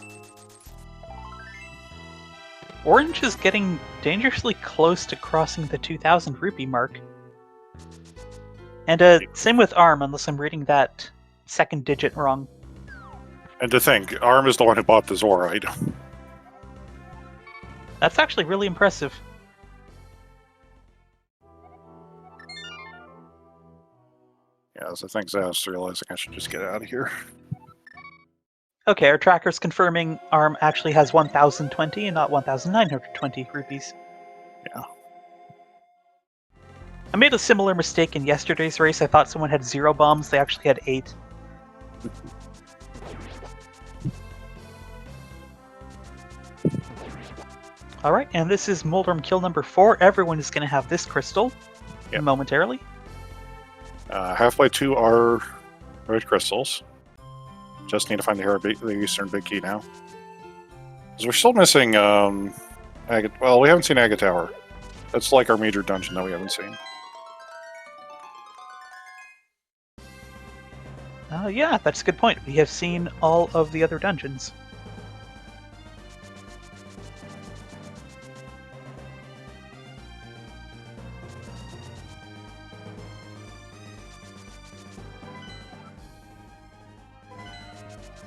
Orange is getting dangerously close to crossing the 2,000 rupee mark. And same with Arm, unless I'm reading that second digit wrong. And to think, Arm is the one who bought the Zorite. That's actually really impressive. Yeah, so I think Zaf's realizing I should just get out of here. Okay, our tracker's confirming Arm actually has 1,020 and not 1,920 rupees. Yeah. I made a similar mistake in yesterday's race. I thought someone had 0 bombs. They actually had 8. Alright, and this is Moldorm kill number 4. Everyone is going to have this crystal momentarily. Halfway to our red crystals. Just need to find the Eastern Big Key now. Because we're still missing, well, we haven't seen Agate Tower. That's like our major dungeon that we haven't seen. Yeah, that's a good point. We have seen all of the other dungeons.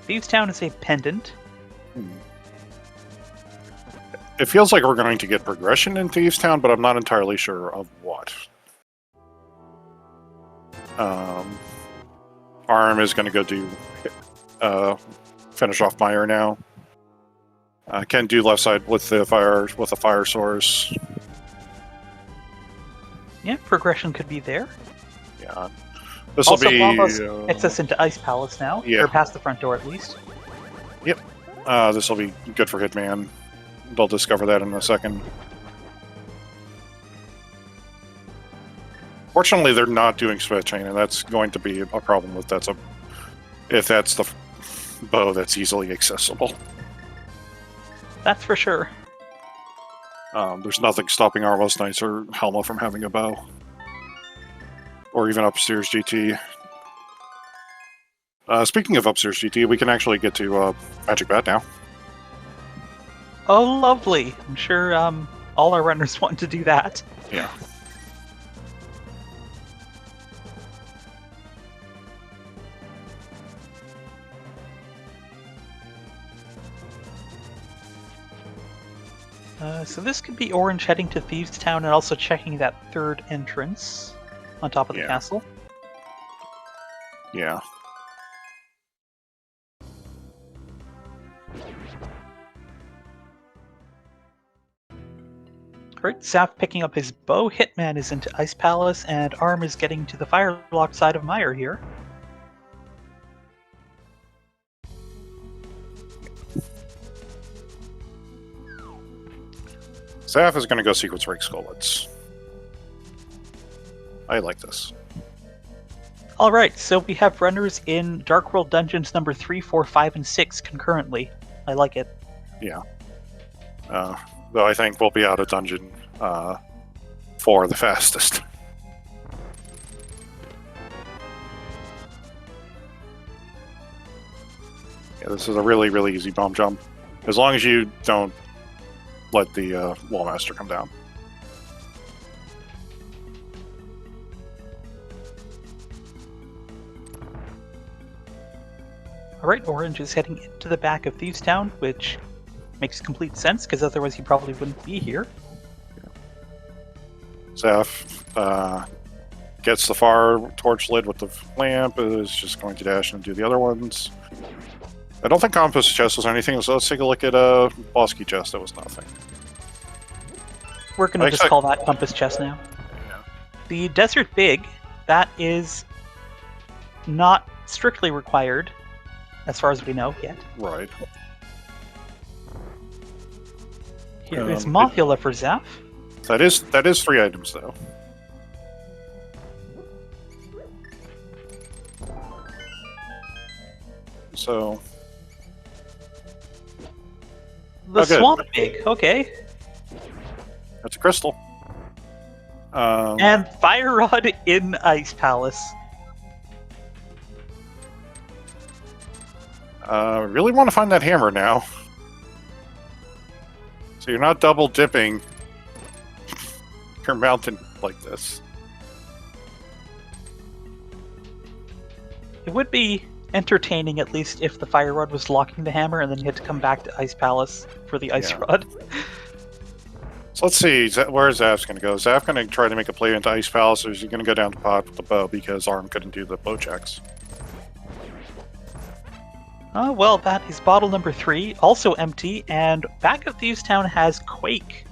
Thieves Town is a pendant. It feels like we're going to get progression in Thieves Town, but I'm not entirely sure of what. Arm is going to go do finish off Meyer now. Can do left side with the fire source. Yeah, progression could be there. Yeah. This will be gets us into Ice Palace now, yeah. or past the front door at least. Yep. This will be good for Hitman. They'll discover that in a second. Fortunately, they're not doing Sweat Chain, and that's going to be a problem if that's the bow that's easily accessible. That's for sure. There's nothing stopping Armos Knights or Helma from having a bow. Or even Upstairs GT. Speaking of Upstairs GT, we can actually get to Magic Bat now. Oh, lovely. I'm sure all our runners want to do that. So this could be Orange heading to Thieves Town and also checking that third entrance on top of the castle. Yeah. Alright, Zaf picking up his bow, Hitman is into Ice Palace, and Arm is getting to the Firelock side of Meyer here. Zaf is going to go Sequence Break Skullets. I like this. Alright, so we have runners in Dark World Dungeons number 3, 4, 5, and 6 concurrently. I like it. Yeah. Though I think we'll be out of Dungeon 4 the fastest. Yeah, this is a really, really easy bomb jump. As long as you don't let the Wallmaster come down. Alright, Orange is heading into the back of Thieves Town, which makes complete sense, because otherwise he probably wouldn't be here. Zaf gets the far torch lid with the lamp, is just going to dash and do the other ones. I don't think Compass Chest was anything, so let's take a look at Boss Key Chest. That was nothing. We're going to just call that Compass Chest now. Yeah. The Desert Big, that is not strictly required, as far as we know yet. Right. Here is Mothula for Zaf. That is 3 items, though. So... The Swamp Big, okay. That's a crystal. And Fire Rod in Ice Palace. Really want to find that hammer now. So you're not double dipping your mountain like this. It would be entertaining, at least, if the Fire Rod was locking the hammer and then you had to come back to Ice Palace for the Ice Rod. So let's see, where is Zaf's going to go? Is Zaf going to try to make a play into Ice Palace, or is he going to go down to pod with the bow because Arm couldn't do the bow checks? Well, that is bottle number 3, also empty, and back of Thieves Town has Quake.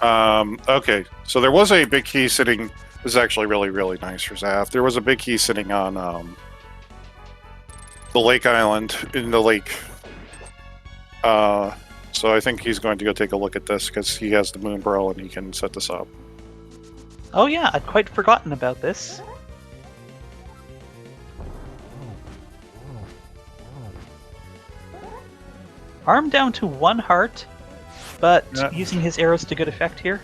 Okay, so there was a big key sitting... This is actually really, really nice for Zaf. There was a big key sitting on the lake island, in the lake. So I think he's going to go take a look at this, because he has the Moon Burrow and he can set this up. Oh yeah, I'd quite forgotten about this. Arm down to 1 heart, but using his arrows to good effect here.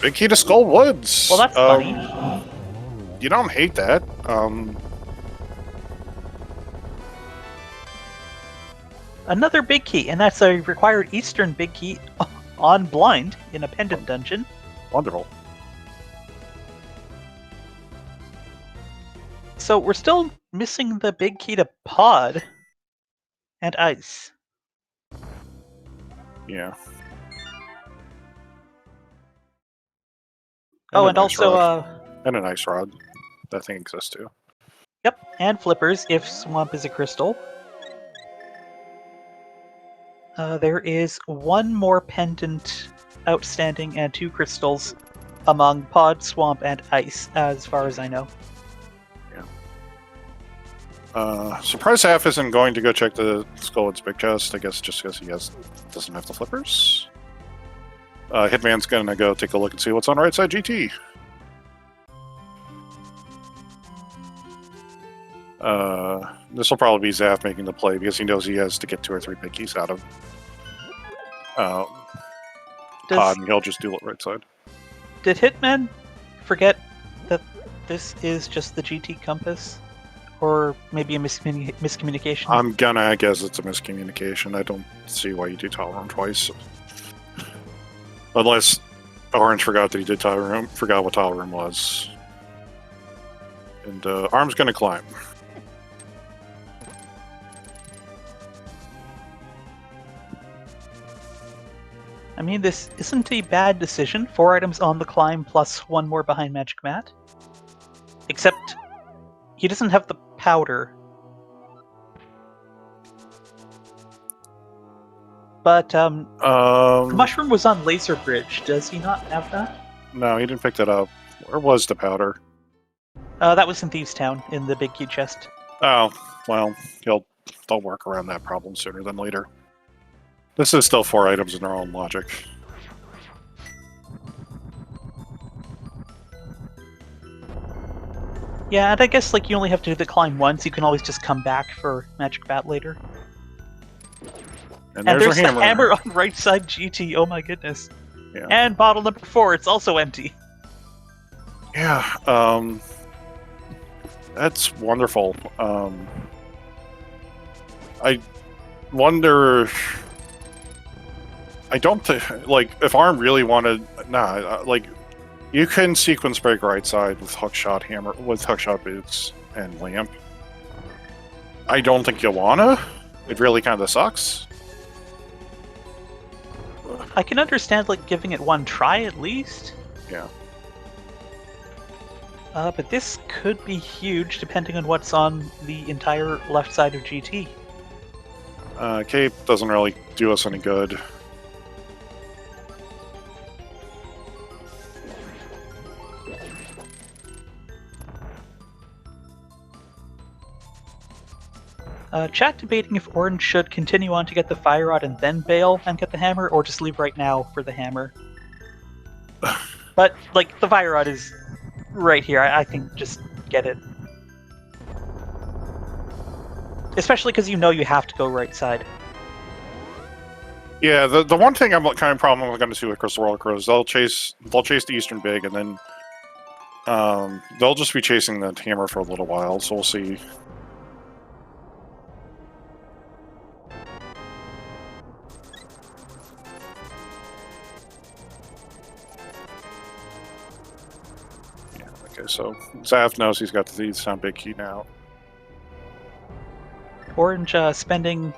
Big key to Skull Woods! Well, that's funny. You don't hate that. Another big key, and that's a required Eastern big key on blind in a pendant dungeon. Wonderful. So we're still missing the big key to Pod and Ice. Yeah. Oh, and also... And an Ice Rod. That thing exists too. Yep, and Flippers if Swamp is a crystal. There is 1 more pendant outstanding and 2 crystals among Pod, Swamp, and Ice, as far as I know. Surprise Half isn't going to go check the Skullwood's big chest, I guess just because he doesn't have the flippers. Hitman's gonna go take a look and see what's on right side GT. This will probably be Zaf making the play because he knows he has to get 2 or 3 big keys out of Pod, and he'll just do it right side. Did Hitman forget that this is just the GT compass? Or maybe a miscommunication? I'm gonna guess it's a miscommunication. I don't see why you do Tile Room twice. Unless Orange forgot that he did Tile Room, forgot what Tile Room was. And Arm's gonna climb. I mean, this isn't a bad decision. 4 items on the climb plus 1 more behind Magic Mat. Except he doesn't have the powder. But the mushroom was on Laser Bridge. Does he not have that? No, he didn't pick that up. Where was the powder? That was in Thieves' Town, in the big key chest. Oh, well, they'll work around that problem sooner than later. This is still 4 items in their own logic. Yeah, and I guess like you only have to do the climb once. You can always just come back for Magic Bat later. And there's a hammer. The hammer on right side GT. Oh my goodness. Yeah. And bottle number 4. It's also empty. Yeah. That's wonderful. I wonder. I don't think, like, if Arm really wanted, like, you can sequence break right side with hookshot hammer, with hookshot boots and lamp. I don't think you wanna. It really kind of sucks. I can understand like giving it one try at least. Yeah. But this could be huge depending on what's on the entire left side of GT. Cape doesn't really do us any good. Chat debating if Orange should continue on to get the Fire Rod and then bail and get the hammer, or just leave right now for the hammer. But, like, the Fire Rod is right here. I think just get it. Especially because you know you have to go right side. Yeah, the one thing I'm kind of problem I'm going to see with Crystal Roller Crows, they'll chase the Eastern Big, and then they'll just be chasing the hammer for a little while. So we'll see. Yeah. Okay. So Zaf knows he's got the sound big key now. Orange spending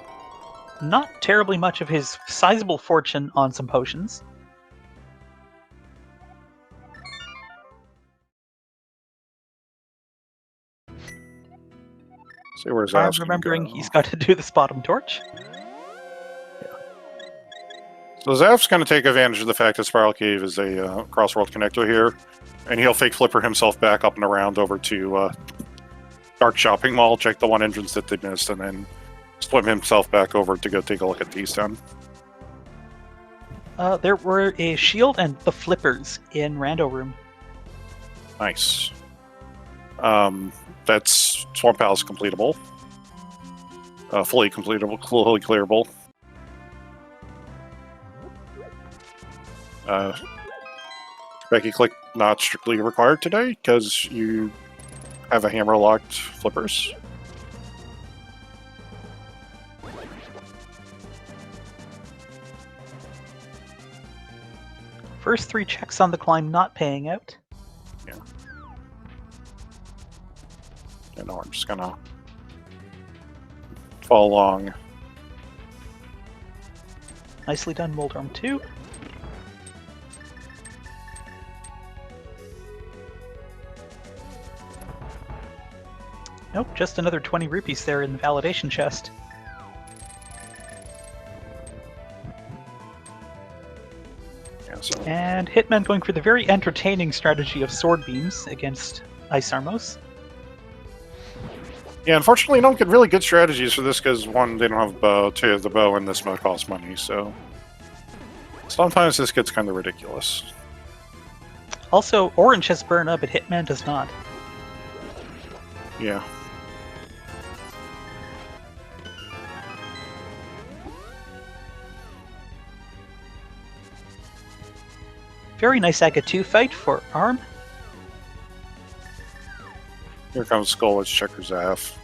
not terribly much of his sizable fortune on some potions. See where Zaf's I'm remembering he's got to do this bottom torch. Yeah. So Zaf's going to take advantage of the fact that Spiral Cave is a cross-world connector here, and he'll fake flipper himself back up and around over to Dark Shopping Mall, check the one entrance that they missed, and then swim himself back over to go take a look at Thieves' Town. There were a shield and the flippers in Rando Room. Nice. That's Swamp Palace completable. Fully completable, fully clearable. Becky click not strictly required today because you have a hammer locked flippers. First 3 checks on the climb not paying out. Yeah. And no, I'm just gonna follow along. Nicely done, Moldorm 2. Nope, just another 20 rupees there in the validation chest. Yeah, so. And Hitman going for the very entertaining strategy of sword beams against Ice Armos. Yeah, unfortunately, you don't get really good strategies for this because, one, they don't have a bow, 2, the bow in this mode costs money, so sometimes this gets kind of ridiculous. Also, Orange has burn up, but Hitman does not. Yeah. Very nice Aga 2 fight for Arm. Here comes Skull, let's check her Zaf.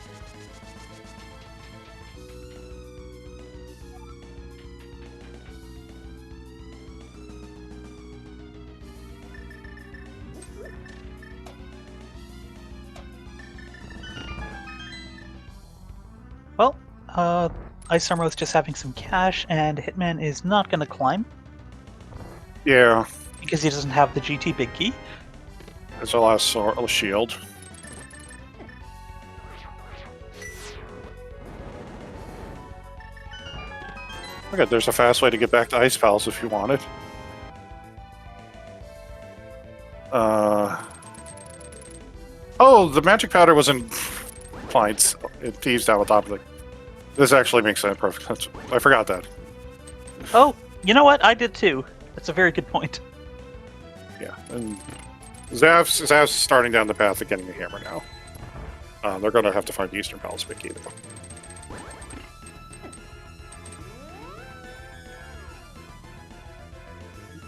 Well, Ice Armor is just having some cash, and Hitman is not going to climb. Yeah, because he doesn't have the GT big key. there's a last shield. Okay, there's a fast way to get back to Ice Palace if you want it. Oh, the magic powder was in Plights. It teased down the top of the... This actually makes perfect sense. I forgot that. Oh, you know what? I did too. That's a very good point. Yeah, and Zav's starting down the path of getting the hammer now. They're going to have to find the Eastern Palace big key, though.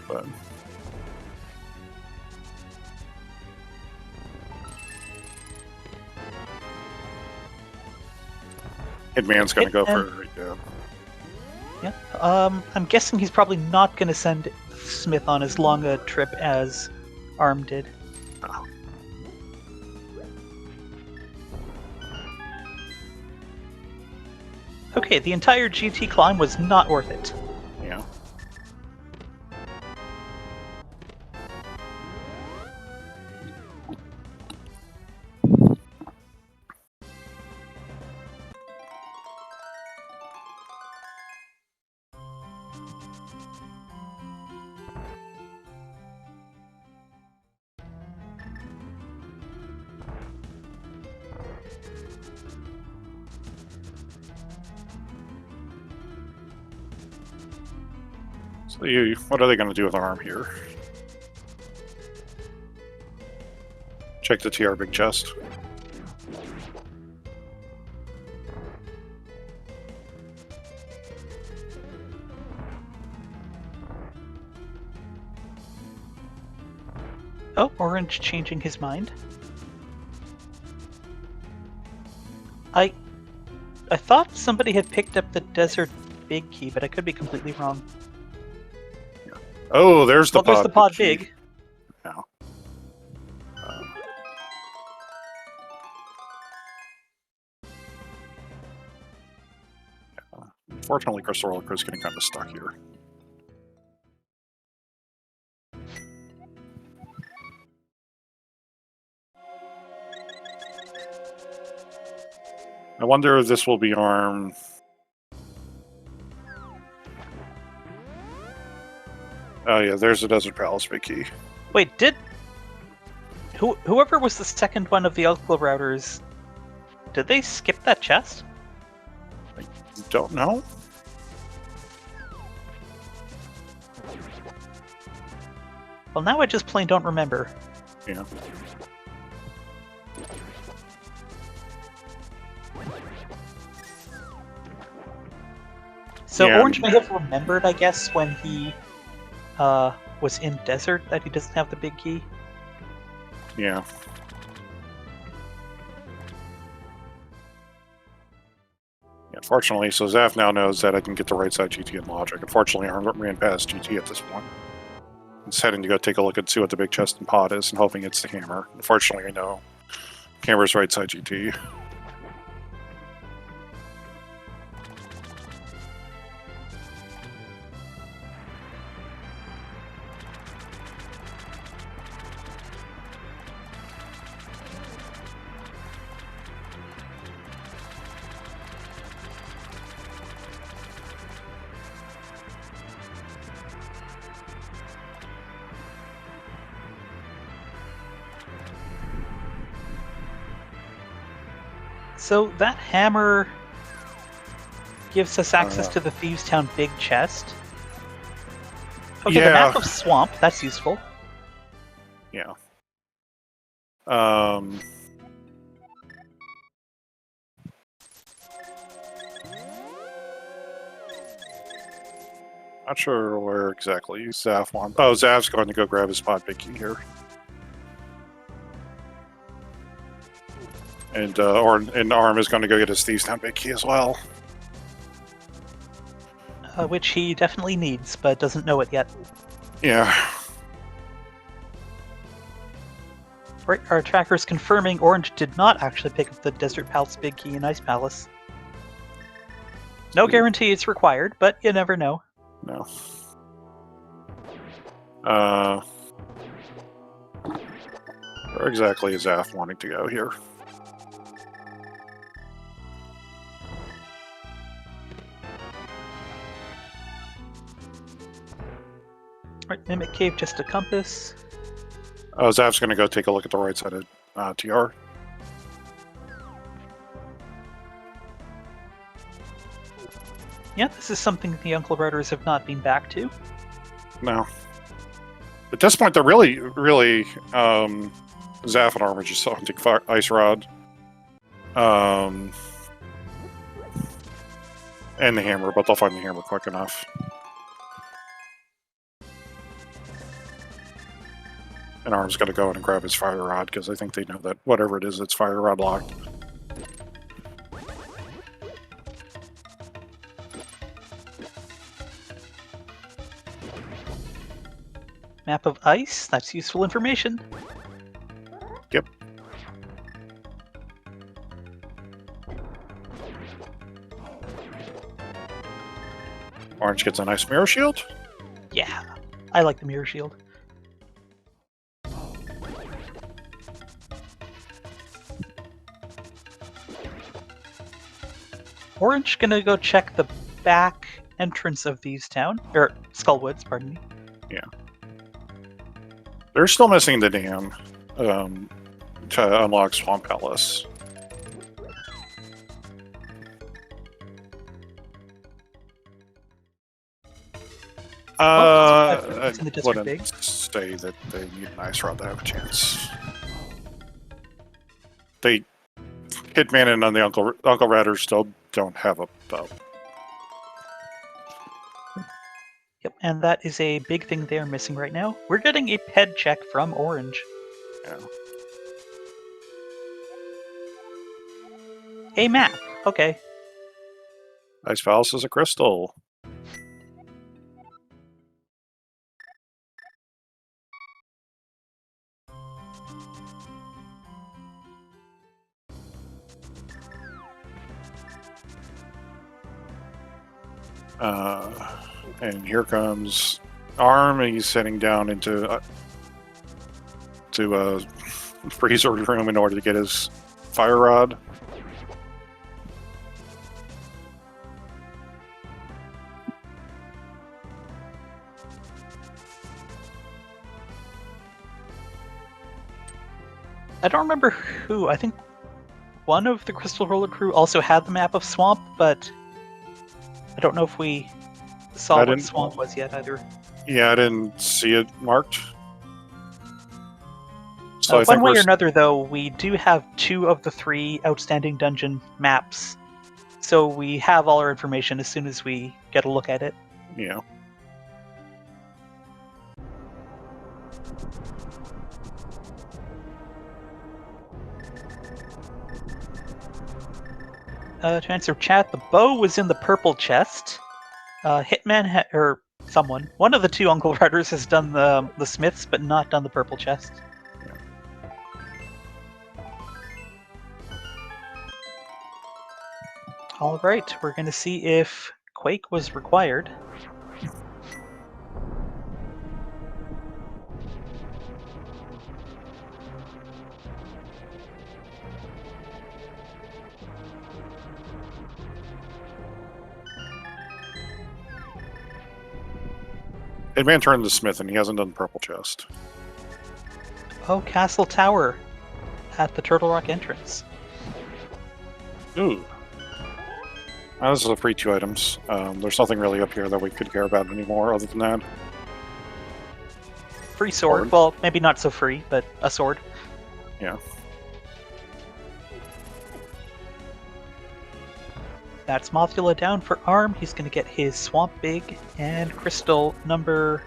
But... Hitman's going to go for... Yeah. I'm guessing he's probably not going to send Smith on as long a trip as Arm did. Oh. Okay, the entire GT climb was not worth it. Yeah. So what are they going to do with Arm here? Check the TR big chest. Oh, Orange changing his mind. I thought somebody had picked up the Desert Big Key, but I could be completely wrong. Oh, there's the pod. There's the pod big. Now. Unfortunately, Crystal Roller is getting kind of stuck here. I wonder if this will be Arm. Oh yeah, there's the Desert Palace big key. Wait, did whoever was the second one of the Alcla routers, did they skip that chest? I don't know. Well, now I just plain don't remember. Yeah. So Yeah. Orange may have remembered, I guess, when he was in Desert that he doesn't have the big key. Yeah. Unfortunately, so Zaf now knows that I can get the right side GT and logic. Unfortunately, Arm ran past GT at this point. He's heading to go take a look and see what the big chest and pod is, and hoping it's the hammer. Unfortunately, I know hammer's right side GT. So that hammer gives us access to the Thieves' Town big chest. Okay, the map of Swamp, that's useful. Yeah. Not sure where exactly Zaf wants. Oh, Zaf's going to go grab his pod big key here. And Arm is going to go get his Thieves' Town big key as well. Which he definitely needs, but doesn't know it yet. Yeah. Right, our tracker's confirming Orange did not actually pick up the Desert Palace big key in Ice Palace. No guarantee it's required, but you never know. No. Where exactly is Zaf wanting to go here? Right, Mimic Cave, just a compass. Oh, Zaf's going to go take a look at the right side of TR. Yeah, this is something the Uncle Riders have not been back to. No. At this point, they're really Zaf and Arm are just hunting Ice Rod. And the hammer, but they'll find the hammer quick enough. And Arm's going to go in and grab his fire rod, because I think they know that whatever it is, it's fire rod locked. Map of ice, that's useful information. Yep. Orange gets a nice mirror shield. Yeah, I like the mirror shield. Orange gonna go check the back entrance of these town, or Skullwoods, pardon me. Yeah. They're still missing the dam to unlock Swamp Palace. I wouldn't say that they need an ice rod to have a chance. They Hitman and on the Uncle Riders still don't have a bow. Yep, and that is a big thing they're missing right now. We're getting a ped check from Orange. Yeah. A map. Okay. Ice Palace is a crystal. And here comes Arm, and he's heading down into a freezer room in order to get his fire rod. I don't remember who. I think one of the Crystal Roller crew also had the map of Swamp, but I don't know if we saw what Swamp was yet either. Yeah, I didn't see it marked. So one way or another, though, we do have 2 of the 3 outstanding dungeon maps. So we have all our information as soon as we get a look at it. Yeah. To answer chat, the bow was in the purple chest. Hitman or someone, one of the 2 Uncle Riders has done the smiths, but not done the purple chest. Yeah. All right, we're going to see if Quake was required. Hitman turned the Smith, and he hasn't done purple chest. Oh, Castle Tower at the Turtle Rock entrance. Ooh. This is a free 2 items. There's nothing really up here that we could care about anymore other than that. Free sword. Well, maybe not so free, but a sword. Yeah. That's Mothula down for Arm. He's going to get his Swamp Big and Crystal number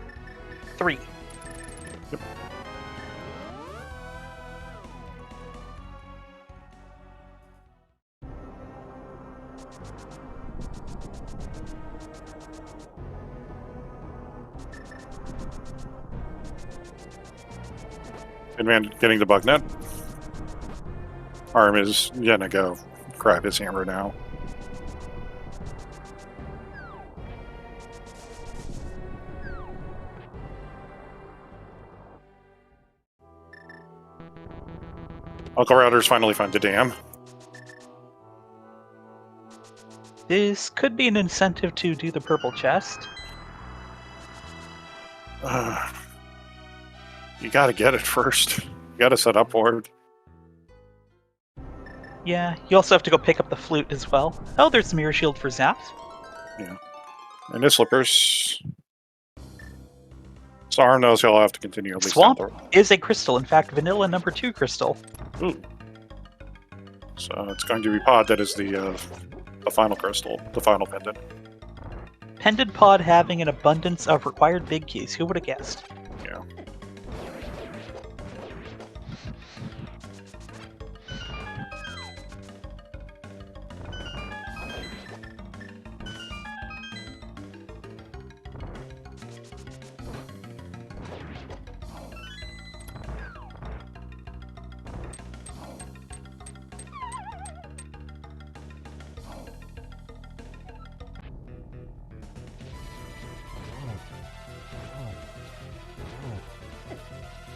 3. Yep. Hitman getting the bug net. Arm is gonna go grab his hammer now. Uncle Router's finally found the dam. This could be an incentive to do the purple chest. You gotta get it first. You gotta set up for it. Yeah, you also have to go pick up the flute as well. Oh, there's the mirror shield for Zaps. Yeah. And his slippers. Sar knows he'll have to continue at least Swamp down is a crystal. In fact, vanilla number 2 crystal. Ooh. So it's going to be Pod that is the final crystal, the final pendant. Pendant pod having an abundance of required big keys. Who would have guessed? Yeah.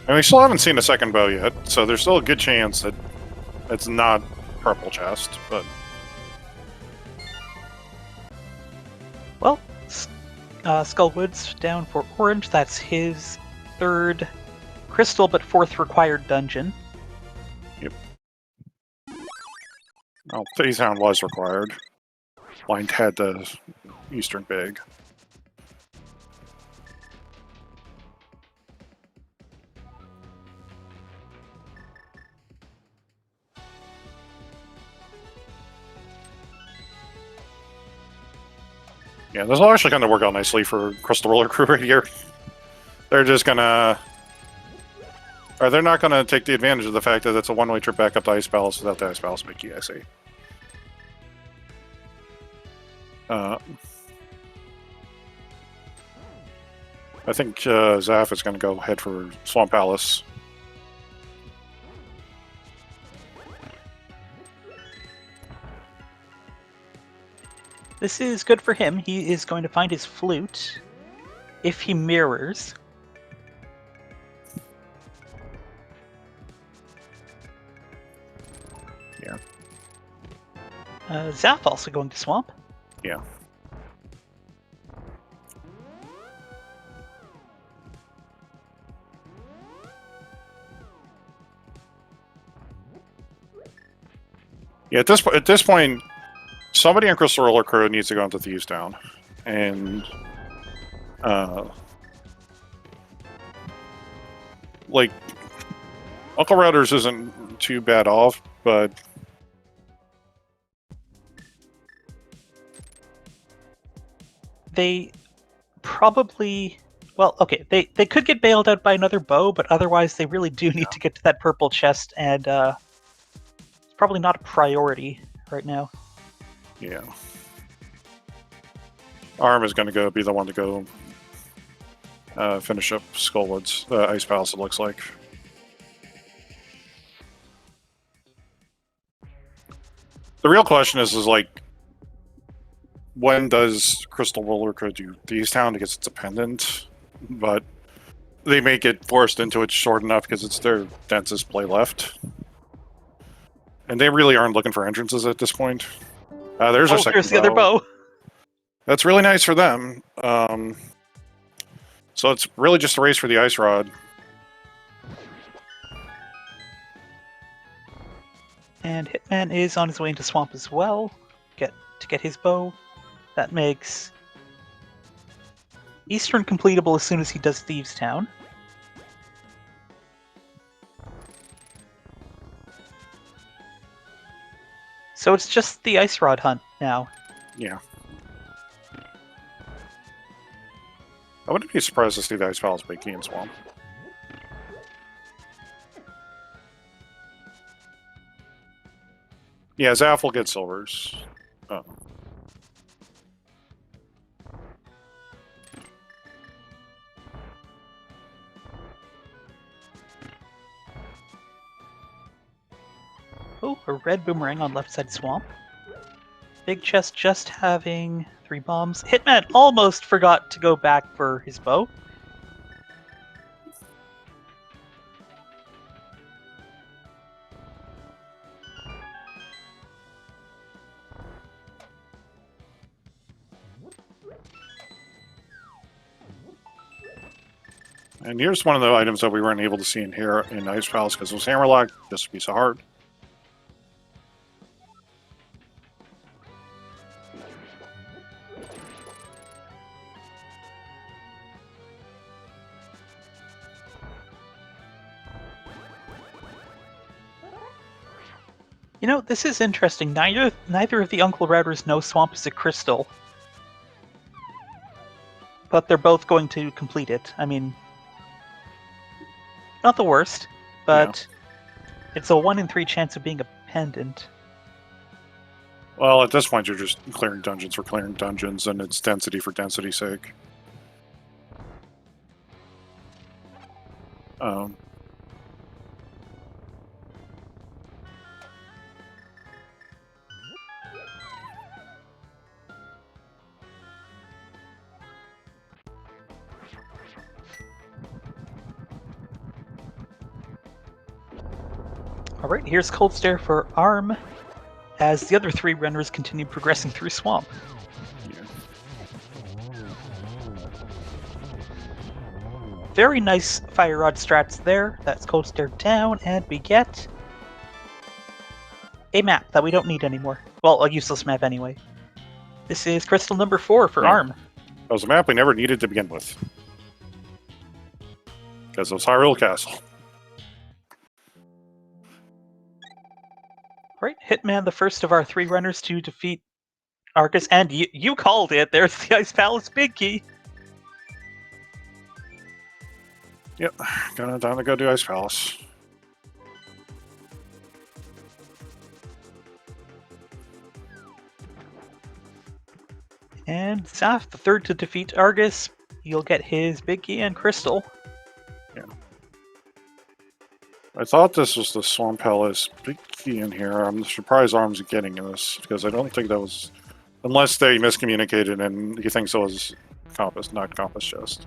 And we still haven't seen a second bow yet, so there's still a good chance that it's not purple chest, but... Well, Skullwood's down for orange. That's his 3rd crystal, but 4th required dungeon. Yep. Well, Phase Hound was required. Blind had the Eastern Big. Yeah, this will actually kind of work out nicely for Crystal Roller Crew right here. They're just gonna... Or they're not gonna take the advantage of the fact that it's a one-way trip back up to Ice Palace without the Ice Palace big key, I see. I think Zaf is gonna go head for Swamp Palace. This is good for him. He is going to find his flute if he mirrors. Yeah. Zaf also going to swamp. Yeah. Yeah, at this point, somebody on Crystal Roller Crew needs to go into Thieves Town, and like Uncle Routers isn't too bad off, but They probably... Well, okay, they could get bailed out by another bow, but otherwise they really do need to get to that purple chest, and it's probably not a priority right now. yeah, Arm is going to be the one to go finish up Skullwood's Ice Palace. It looks like. The real question is like, when does Crystal Roller Crew do Thieves Town because it's a pendant? But they make it forced into it short enough because it's their densest play left. And they really aren't looking for entrances at this point. There's our second there's the other bow. That's really nice for them. So it's really just a race for the Ice Rod. And Hitman is on his way into Swamp as well, to get his bow. That makes Eastern completable as soon as he does Thieves Town. So it's just the Ice Rod hunt now. Yeah. I wouldn't be surprised to see the Ice Palace big key in Swamp. Yeah, Zaf will get silvers. Oh. Oh, a red boomerang on left side swamp. Big chest just having 3 bombs. Hitman almost forgot to go back for his bow. And here's one of the items that we weren't able to see in here in Ice Palace because it was hammerlock, just a piece of heart. You know, this is interesting. Neither of the Uncle Routers know Swamp is a crystal. But they're both going to complete it. I mean, not the worst, but it's a 1 in 3 chance of being a pendant. Well, at this point, you're just clearing dungeons for clearing dungeons, and it's density for density's sake. Alright, here's Cold Stare for Arm, as the other 3 runners continue progressing through Swamp. Very nice Fire Rod strats there. That's Cold Stare down, and we get a map that we don't need anymore. Well, a useless map anyway. This is crystal number 4 for Arm. That was a map we never needed to begin with. Because it was Hyrule Castle. Right, Hitman, the first of our 3 runners to defeat Arcus, and you called it. There's the Ice Palace Big Key. Yep, time to go do Ice Palace. And Saf, the third to defeat Argus. You'll get his Big Key and Crystal. Yeah. I thought this was the Swamp Palace Big Key in here. I'm surprised Arm's getting this, because I don't think that was... Unless they miscommunicated and he thinks it was Compass, not Compass Chest.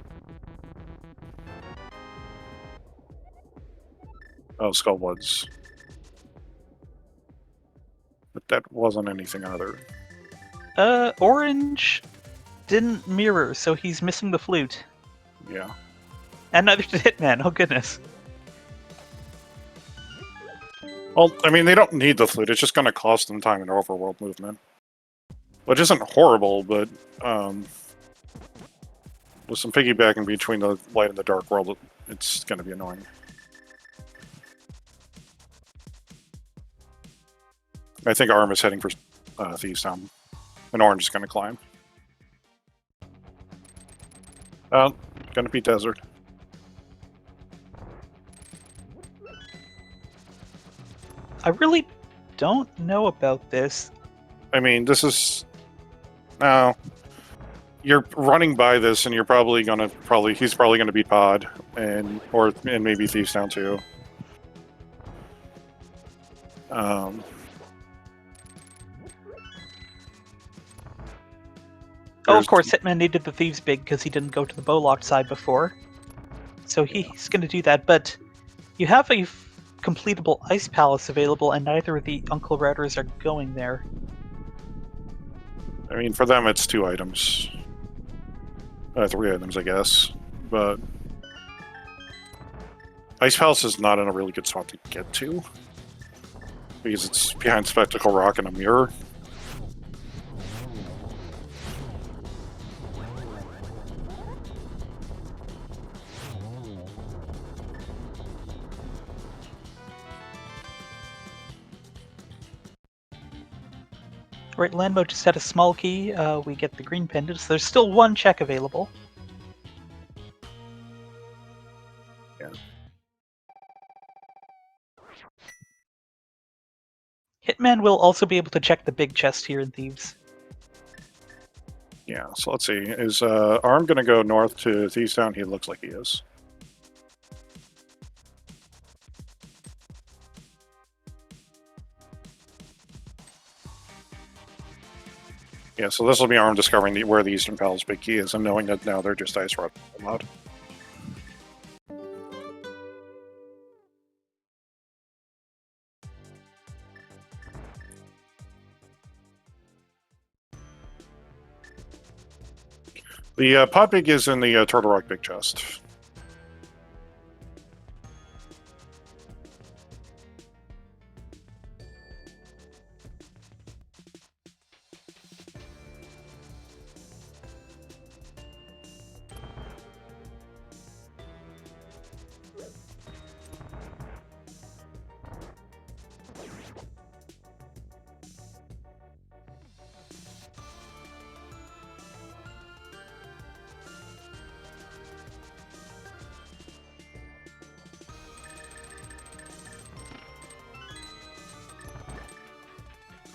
Oh, Skullwoods. But that wasn't anything other. Orange didn't mirror, so he's missing the flute. Yeah. And neither did Hitman, oh goodness. Well, I mean, they don't need the flute. It's just going to cost them time in overworld movement. Which isn't horrible, but with some piggybacking between the light and the dark world, it's going to be annoying. I think Arm is heading for Thieves Town, and Orange is going to climb. Going to be Desert. I really don't know about this. I mean, this is... No. You're running by this, and you're probably going to... He's probably going to beat Pod, and maybe Thieves Town too. Oh, of course, Hitman needed the Thieves Big because he didn't go to the Bowlocked side before. So he's going to do that, but you have a completable Ice Palace available, and neither of the Uncle Routers are going there. I mean, for them, it's 2 items. 3 items, I guess. But Ice Palace is not in a really good spot to get to, because it's behind Spectacle Rock and a mirror. Right, Landmo just had a small key. We get the green pendant, so there's still 1 check available. Yeah. Hitman will also be able to check the big chest here in Thieves. Yeah, so let's see. Is Arm going to go north to Thieves Town? He looks like he is. Yeah, so this will be Arm discovering where the Eastern Palace Big Key is, and knowing that now they're just Ice Rod allowed. The Pod Big is in the Turtle Rock Big Chest.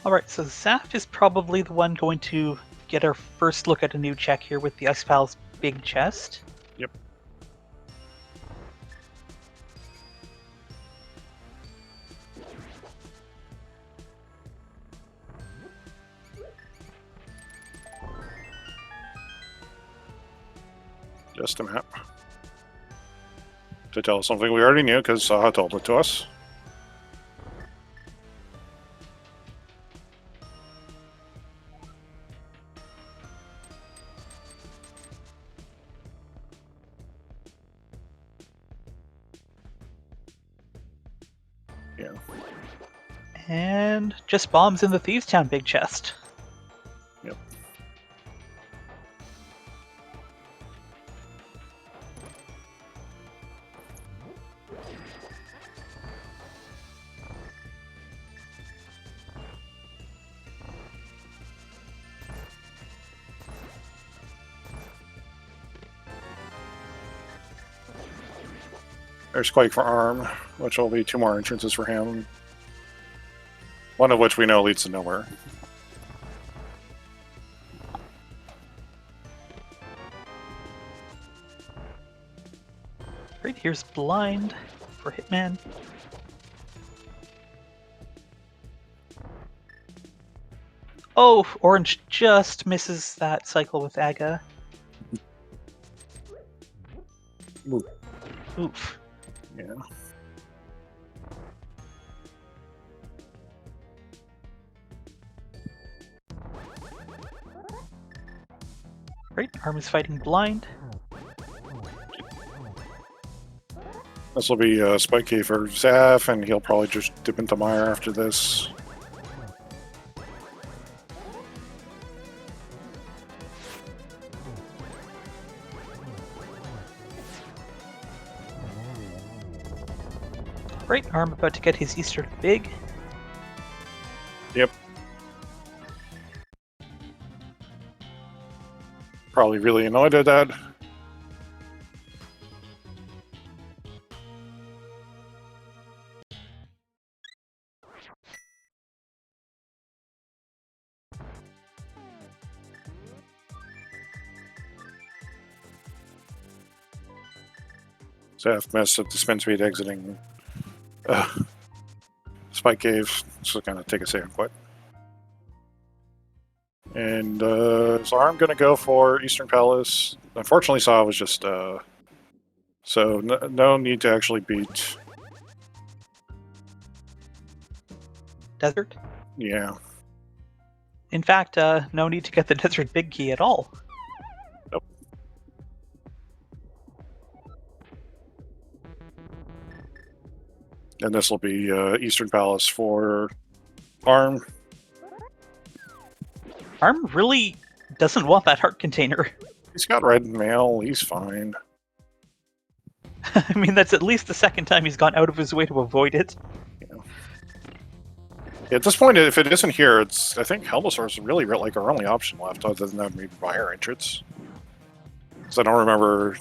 Alright, so Zaf is probably the one going to get our first look at a new check here with the Ice Pal's big chest. Yep. Just a map. To tell us something we already knew, because Saha told it to us. Yeah. And just bombs in the Thieves Town big chest. Yep. There's Quake for Arm, which will be 2 more entrances for him. One of which we know leads to nowhere. Right, here's Blind for Hitman. Oh, Orange just misses that cycle with Aga. Oof. Oof. Yeah. Right, Arm is fighting Blind. This will be Spike Key for Zaf, and he'll probably just dip into Mire after this. Right, Arm about to get his Easter big. Yep. Probably really annoyed at that. Zaf messed up the spin speed exiting Spike Cave, so kind of take a second quit. And so I'm going to go for Eastern Palace. Unfortunately, Saw was just... so no need to actually beat... Desert? Yeah. In fact, no need to get the Desert Big Key at all. Nope. And this will be Eastern Palace for Arm. Arm really doesn't want that heart container. He's got red mail, he's fine. I mean, that's at least the second time he's gone out of his way to avoid it. Yeah. At this point, if it isn't here, it's I think Helmosaur is really like our only option left, other than that maybe Fire entrance. Because I don't remember...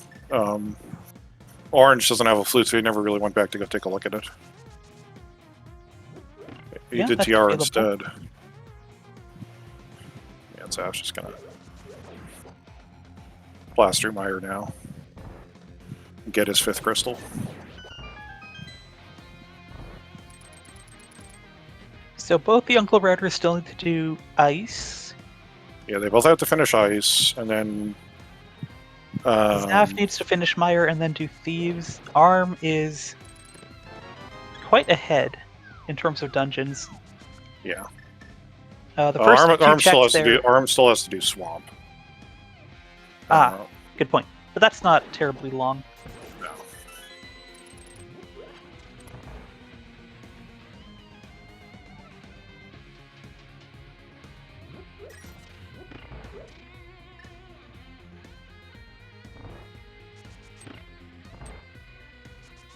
Orange doesn't have a flute, so he never really went back to go take a look at it. He did TR instead. Yeah, so I was just gonna blast through Mire now. Get his 5th crystal. So both the Uncle Routers still need to do Ice. Yeah, they both have to finish Ice, and then... Zaf needs to finish Mire and then do Thieves. Arm is quite ahead in terms of dungeons. Yeah. The first Arm two checks there... Arm still has to do Swamp. Good point. But that's not terribly long. No.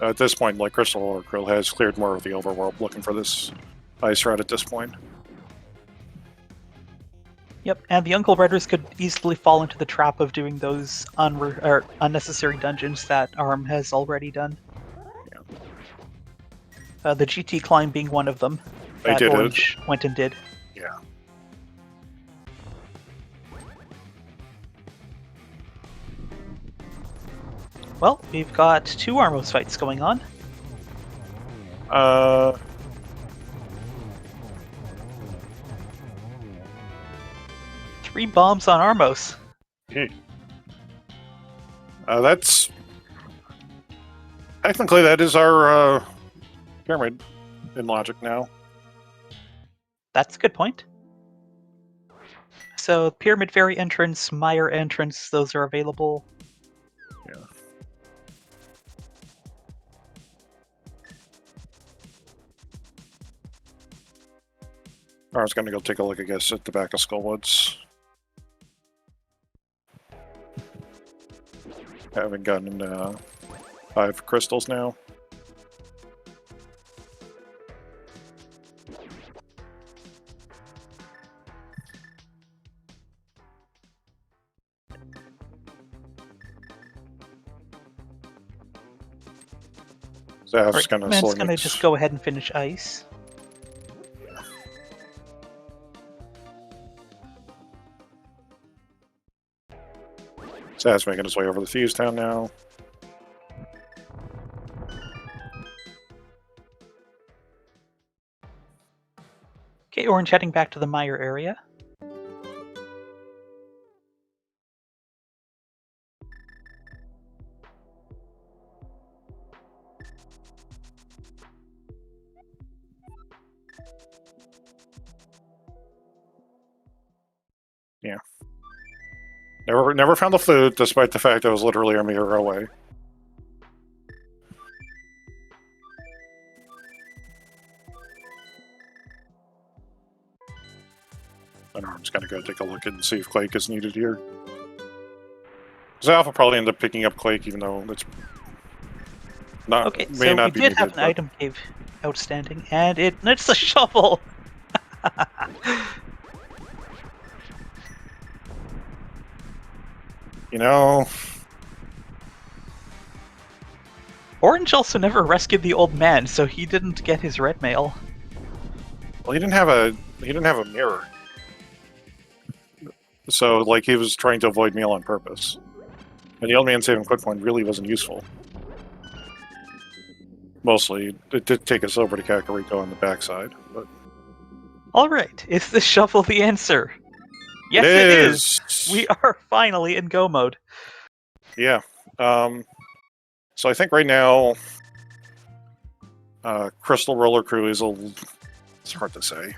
At this point, like Crystal Oracle has cleared more of the overworld looking for this ice route at this point. Yep, and the Uncle Routers could easily fall into the trap of doing those unnecessary dungeons that Arm has already done. Yeah. The GT climb being one of them. They did Orange went and did. Yeah. Well, we've got 2 Armos fights going on. Uh, 3 bombs on Armos. hey. That's technically that is our pyramid in logic now. That's a good point. So, Pyramid Fairy entrance, Mire entrance, those are available. Yeah. I was gonna go take a look, I guess, at the back of Skullwoods. Haven't gotten 5 crystals now. So I was kind of Man's gonna just go ahead and finish ice. Zaz's making his way over to Thieves Town now. Okay, Orange heading back to the Mire area. Yeah. Never found the flute, despite the fact I was literally a mirror away. And I'm just gonna go take a look and see if Quake is needed here. Zalph will probably end up picking up Quake, even though it's not Okay, may so not we be did needed. have an item cave outstanding, and it's a shovel! You know, Orange also never rescued the old man, so he didn't get his red mail. well, he didn't have a mirror, so like he was trying to avoid meal on purpose. And the old man saving quick point really wasn't useful. Mostly, it did take us over to Kakariko on the backside, but Alright, is the shovel the answer? Yes, it is! We are finally in go mode. Yeah. So I think right now, Crystal Roller Crew is it's hard to say.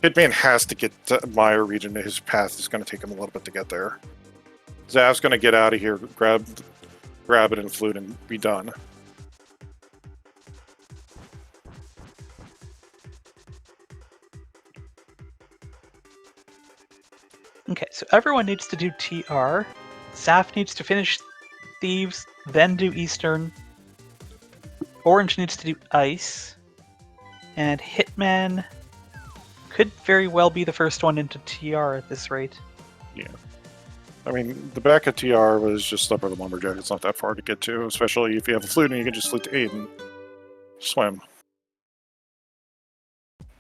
Hitman has to get to Mire region. His path is going to take him a little bit to get there. Zav's going to get out of here, grab it and flute, and be done. Okay, so everyone needs to do TR. Zaf needs to finish Thieves, then do Eastern. Orange needs to do Ice. And Hitman could very well be the first one into TR at this rate. Yeah. I mean, the back of TR was just up where the Lumberjack. It's not that far to get to, especially if you have a flute and you can just flute to 8 and swim.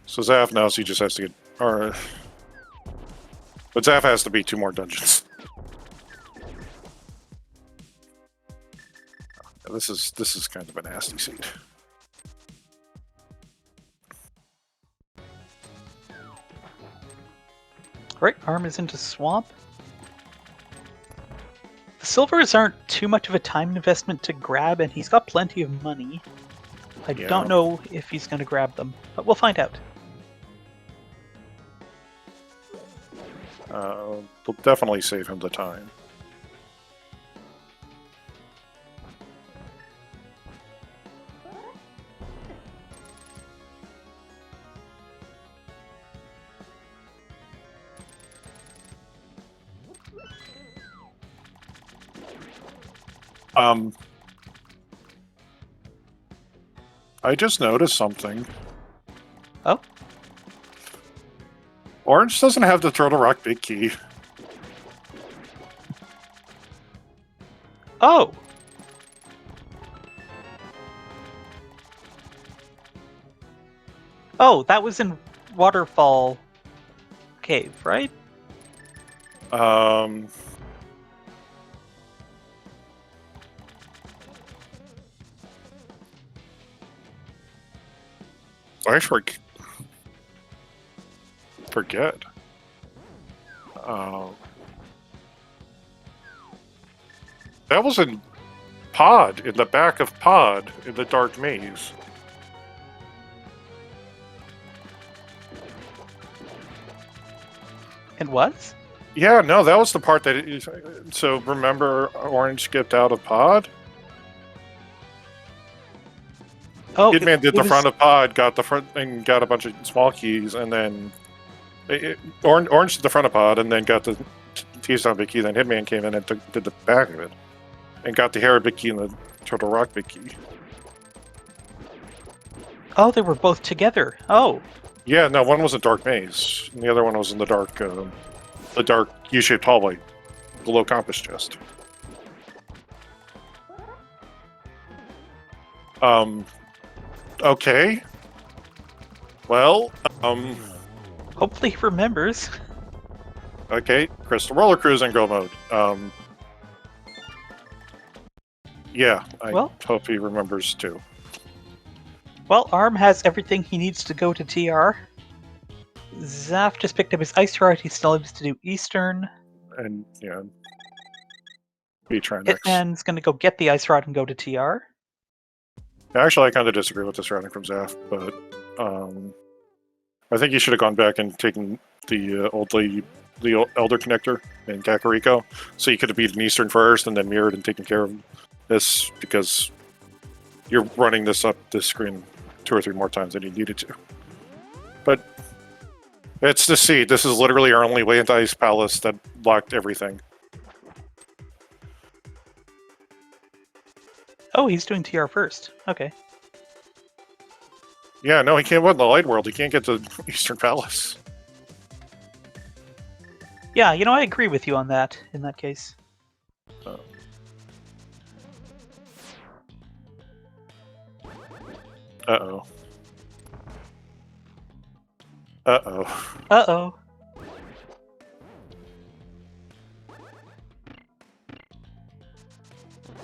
So Zaf knows he just has to get... But Zaf has to beat 2 more dungeons. This is kind of a nasty seed. Right, Arm is into Swamp. The silvers aren't too much of a time investment to grab, and he's got plenty of money. I don't know if he's going to grab them, but we'll find out. They'll definitely save him the time. I just noticed something. Oh? Orange doesn't have the Turtle Rock Big Key. Oh! Oh, that was in Waterfall Cave, right? I forget. That was in Pod, in the back of Pod, in the dark maze. It was? Yeah, no, that was the part that... So remember Orange skipped out of Pod? Oh, Hitman did the was... front of Pod, got the front and got a bunch of small keys, and then Orange did the front of Pod, and then got the T-Stone big key. Then Hitman came in and did the back of it, and got the Hera big key and the Turtle Rock big key. Oh, they were both together. Oh, Yeah, no, one was a dark maze, and the other one was in the dark U-shaped hallway below Compass Chest. Okay. Well, hopefully he remembers. okay, Crystal Roller Cruise and Go Mode. Yeah, I hope he remembers too. Well, Arm has everything he needs to go to TR. Zaf just picked up his Ice Rod. He still needs to do Eastern. And, yeah. B-Tron Hitman's going to go get the Ice Rod and go to TR. Actually, I kind of disagree with this routing from Zaf, but I think he should have gone back and taken the Elder Connector in Kakariko, so you could have beaten Eastern first and then mirrored and taken care of this, because you're running this up this screen 2 or 3 more times than you needed to. But it's the seed. This is literally our only way into Ice Palace that blocked everything. Oh, he's doing TR first. Okay. Yeah, no, he can't win the Light World. He can't get to Eastern Palace. Yeah, you know, I agree with you on that, in that case. Uh-oh. Uh-oh. Uh-oh.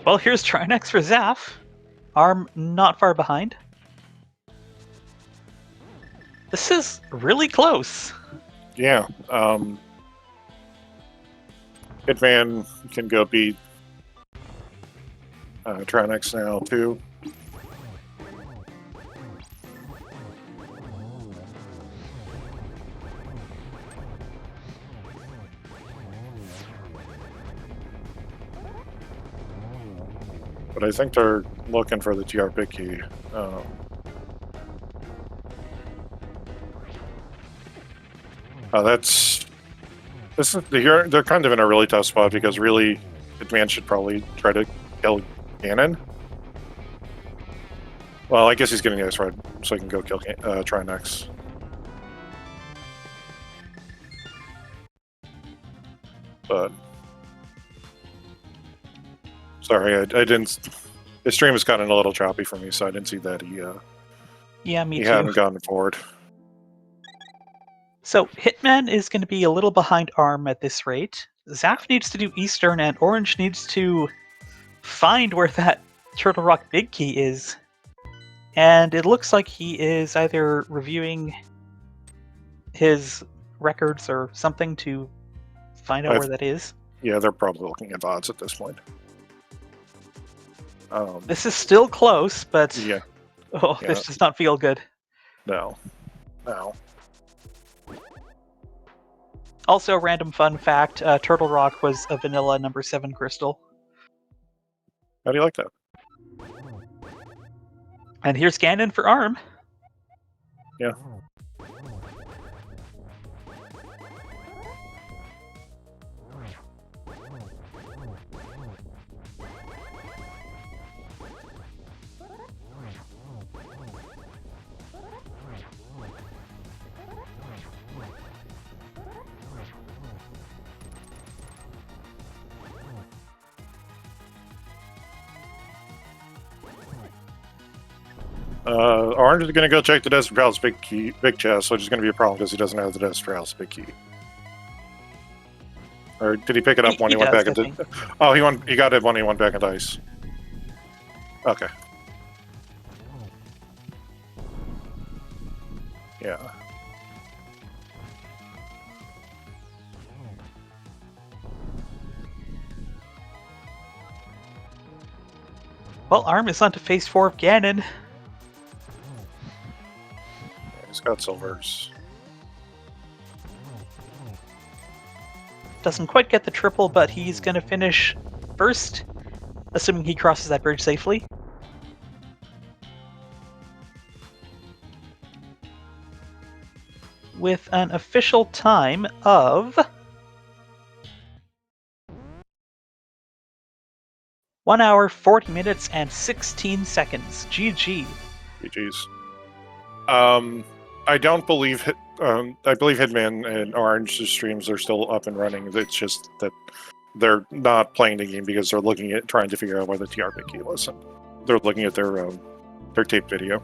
Well, here's Trinex for Zaf. Arm not far behind. This is really close. Yeah. Hitman can go beat Trinex now, too. But I think they're looking for the TR big key. They're kind of in a really tough spot, because really, Hitman should probably try to kill Ganon. Well, I guess he's getting the Ice Rod, so he can go kill Trinex. But sorry, I didn't. The stream has gotten a little choppy for me, so I didn't see that yeah, me he too. hadn't gotten forward. So Hitman is going to be a little behind Arm at this rate. Zaf needs to do Eastern, and Orange needs to find where that Turtle Rock big key is. And it looks like he is either reviewing his records or something to find out where that is. Yeah, they're probably looking at VODs at this point. This is still close, but yeah. This does not feel good. No. Also, random fun fact, Turtle Rock was a vanilla number 7 crystal. How do you like that? And here's Ganon for Arm. Yeah. Orange is going to go check the Desert Palace big chest, which is going to be a problem because he doesn't have the Desert Palace big key. Or did he pick it up when he went back into? Oh, he got it when he went back into Ice. Okay. Yeah. Well, Arm is on to phase 4 of Ganon. He's got silvers. Doesn't quite get the triple, but he's going to finish first, assuming he crosses that bridge safely. With an official time of 1 hour, 40 minutes, and 16 seconds. GG. GG's. I don't believe I believe Hitman and Orange's streams are still up and running. It's just that they're not playing the game because they're looking at trying to figure out where the TRP key was. And they're looking at their tape video.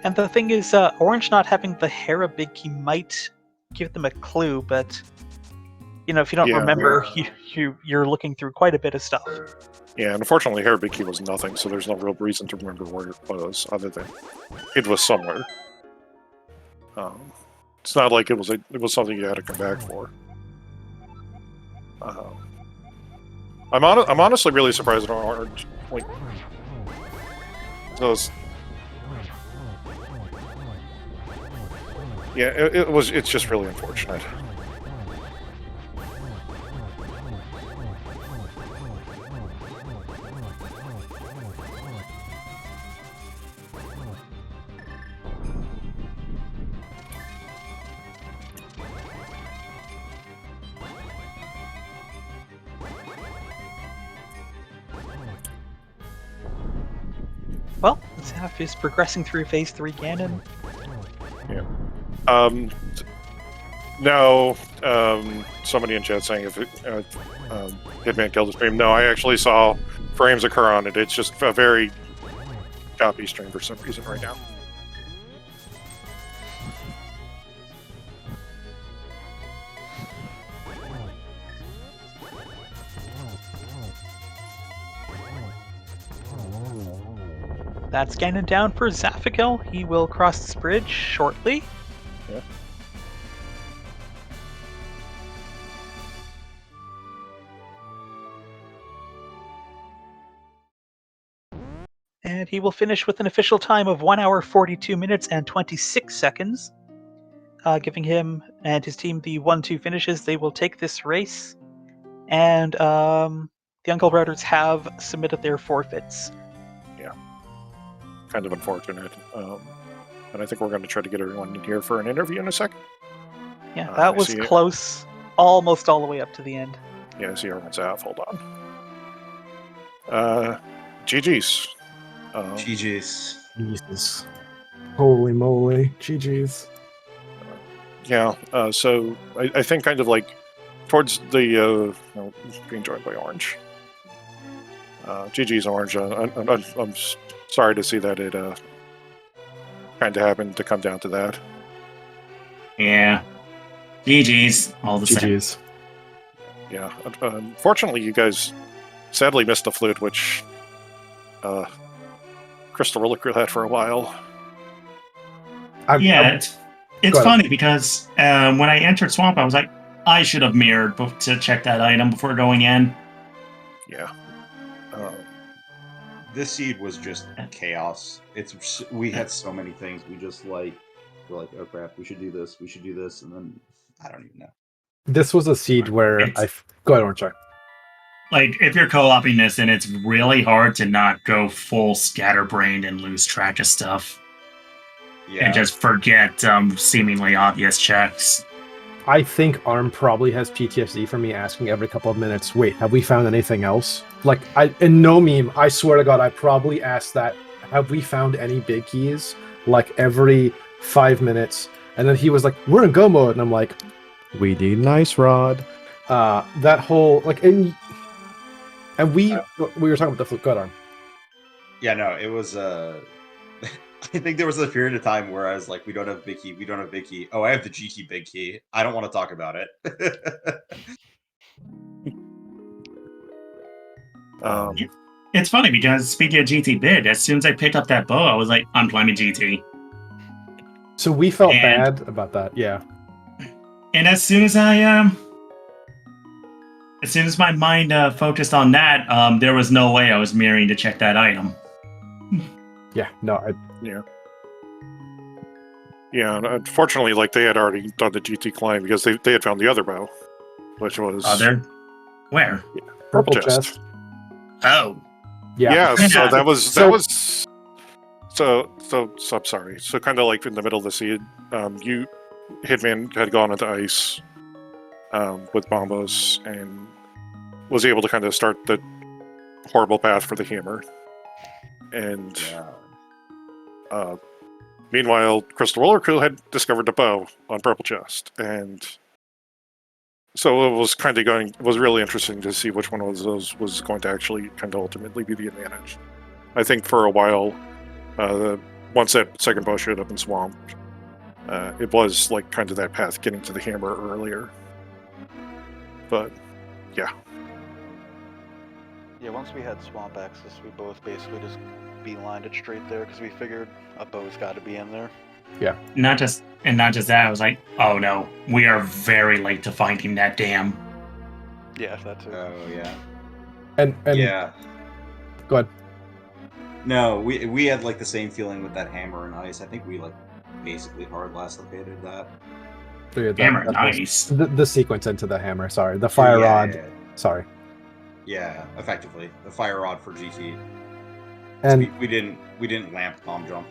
And the thing is, Orange not having the Hera big key might give them a clue, but you know, if you don't remember, you're looking through quite a bit of stuff. Yeah, and unfortunately, Hera big key was nothing, so there's no real reason to remember where it was, other than it was somewhere. It's not like it was something you had to come back for. I'm honestly really surprised at Orange. Like those. Yeah, it's just really unfortunate. Well, Zaf is progressing through phase 3 Ganon. Yeah. No, somebody in chat saying if Hitman killed the stream. No, I actually saw frames occur on it. It's just a very choppy stream for some reason right now. That's Ganon down for Zaffikel. He will cross this bridge shortly. Yeah. And he will finish with an official time of 1 hour, 42 minutes, and 26 seconds. Giving him and his team the 1-2 finishes. They will take this race. And the Uncle Routers have submitted their forfeits. Yeah. Kind of unfortunate. And I think we're going to try to get everyone in here for an interview in a second. Yeah, that was close. Almost all the way up to the end. Yeah, I see everyone's out. Hold on. GG's. GG's. Jesus. Holy moly. GG's. Yeah, so I think kind of like towards the being joined by Orange. GG's Orange. I'm sorry to see that it kind of happened to come down to that. Yeah. GG's. All the same. GG's. Yeah. Unfortunately, you guys sadly missed the flute, which Crystal Roller Crew had for a while. It's funny because when I entered Swamp, I was like, I should have mirrored to check that item before going in. Yeah. This seed was just chaos. We had so many things. We just we're like, oh crap, we should do this, and then I don't even know. This was a seed where go ahead, Orange. Like, if you're co-oping this, then it's really hard to not go full scatterbrained and lose track of stuff. Yeah. And just forget seemingly obvious checks. I think ARM probably has PTSD from me asking every couple of minutes, wait, have we found anything else? Like, in no meme, I swear to God, I probably asked that, have we found any big keys? Like, every 5 minutes. And then he was like, we're in go mode. And I'm like, we need an ice rod. That whole, like, and we were talking about the flip. Go ahead, ARM. Yeah, no, it was, I think there was a period of time where I was like, we don't have big key. Oh, I have the G key big key. I don't want to talk about it. It's funny because speaking of GT bid, as soon as I picked up that bow, I was like, I'm playing GT. So we felt And- bad about that. Yeah. And as soon as my mind focused on that, there was no way I was mirroring to check that item. Yeah. No. Yeah, and unfortunately, like, they had already done the GT climb because they had found the other bow, which was Other? Where? purple chest. Oh. Yeah. So that was So- so I'm sorry. So kind of like in the middle of the seed, Hitman had gone into ice with bombos and was able to kind of start the horrible path for the hammer. And meanwhile, Crystal Roller Crew had discovered the bow on purple chest, and so it was was really interesting to see which one of those was going to actually kind of ultimately be the advantage. I think for a while, once that second bow showed up in Swamp, it was like kind of that path getting to the hammer earlier. But Yeah, once we had swamp access, we both basically just beelined it straight there because we figured a bow's got to be in there. Not just that, I was like, oh no, we are very late to finding that dam. Yeah, that too. Oh yeah. And Yeah. Go ahead. No, we had like the same feeling with that hammer and ice. I think we like basically hard last located that. Hammer, nice. The sequence into the hammer. Sorry, the fire rod. Yeah, Sorry. yeah, effectively the fire rod for GT. And we didn't lamp bomb jump.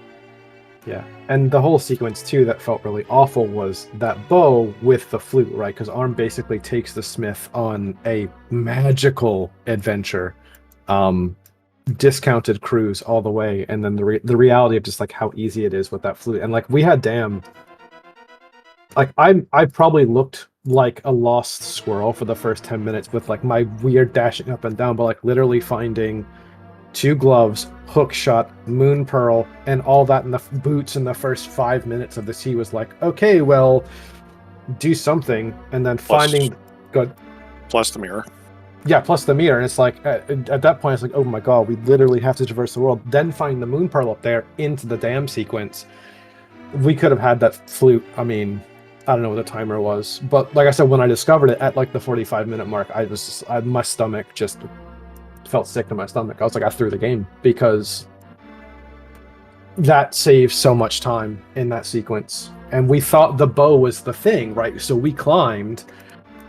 yeah, and the whole sequence too that felt really awful was that bow with the flute, right? Because Arm basically takes the Smith on a magical adventure, discounted cruise all the way, and then the reality of just like how easy it is with that flute, and like we had I probably looked like a lost squirrel for the first 10 minutes with like my weird dashing up and down, but like literally finding 2 gloves, hook shot, moon pearl, and all that in the boots in the first 5 minutes of the sea was like, okay, well, do something, and then finding good. plus the mirror. Yeah, plus the mirror, and it's like at that point it's like, oh my god, we literally have to traverse the world, then find the moon pearl up there into the dam sequence. We could have had that flute. I mean, I don't know what the timer was, but like I said, when I discovered it at like the 45-minute mark, my stomach just felt sick to my stomach. I was like, I threw the game because that saves so much time in that sequence. And we thought the bow was the thing, right? So we climbed,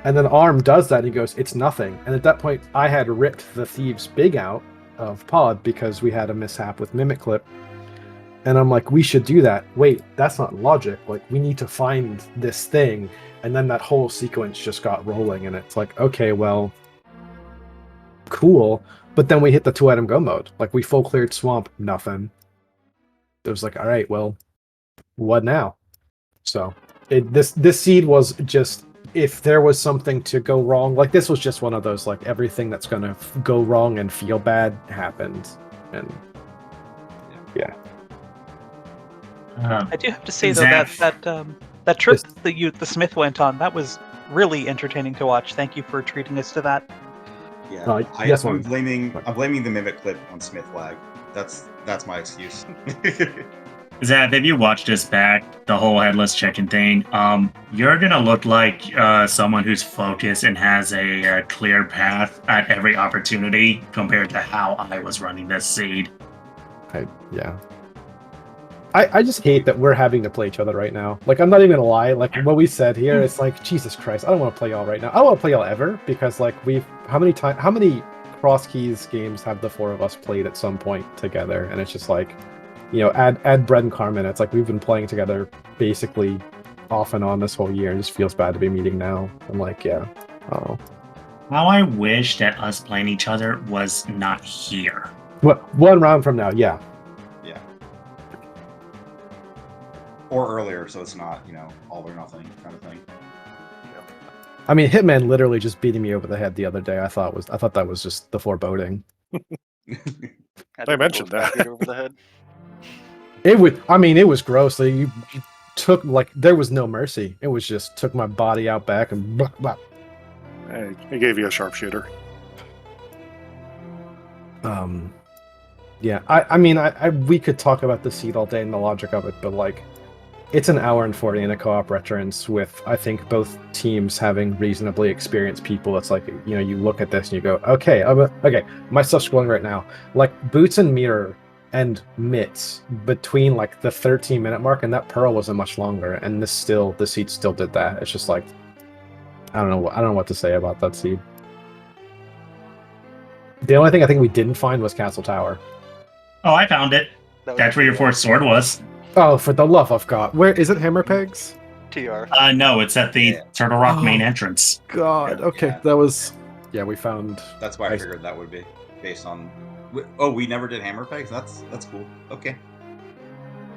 and then Arm does that and he goes, it's nothing. And at that point, I had ripped the Thieves' Big out of Pod because we had a mishap with Mimic Clip. And I'm like, we should do that. Wait, that's not logic. Like, we need to find this thing. And then that whole sequence just got rolling, and it's like, okay, well, cool. But then we hit the 2-item go mode. Like, we full cleared Swamp, nothing. It was like, all right, well, what now? So this seed was just, if there was something to go wrong, like this was just one of those, like everything that's gonna go wrong and feel bad happened. And yeah. I do have to say though Zach. that trip that the Smith went on, that was really entertaining to watch. Thank you for treating us to that. Yeah, yes, I'm blaming the Mimic Clip on Smith lag. That's my excuse. Zap, if you watch this back, the whole headless chicken thing, you're gonna look like someone who's focused and has a clear path at every opportunity compared to how I was running this seed. I just hate that we're having to play each other right now. Like, I'm not even gonna lie. Like, what we said here, it's like, Jesus Christ, I don't want to play y'all right now. I don't want to play y'all ever, because like how many cross keys games have the 4 of us played at some point together? And it's just like, you know, add Brett and Carmen. It's like we've been playing together basically off and on this whole year, and it just feels bad to be meeting now. I'm like, yeah. Oh. How I wish that us playing each other was not here. What, 1 round from now, yeah. Yeah. Or earlier, so it's not, you know, all or nothing kind of thing. I mean, Hitman literally just beating me over the head the other day. I thought that was just the foreboding. I mentioned that. Over the head. It was gross. Like, you took, like, there was no mercy. It was just took my body out back and blah, blah. He gave you a sharpshooter. Yeah, I mean, we could talk about the seed all day and the logic of it, but like, it's an hour and 40 in a co-op veterans with, I think, both teams having reasonably experienced people. It's like, you know, you look at this and you go, okay, okay, my stuff's scrolling right now. Like, Boots and Mirror and Mitts between like the 13-minute mark, and that Pearl wasn't much longer, and the seed still did that. It's just like, I don't know what to say about that seed. The only thing I think we didn't find was Castle Tower. Oh, I found it. That was That's where your fourth sword was. Oh, for the love of God. Where is it, Hammer Pegs? TR. No, it's at the Turtle Rock main entrance. God, okay, Yeah. that was... Yeah, we found... That's why I figured that would be based on. Oh, we never did hammer pegs. That's cool. Okay,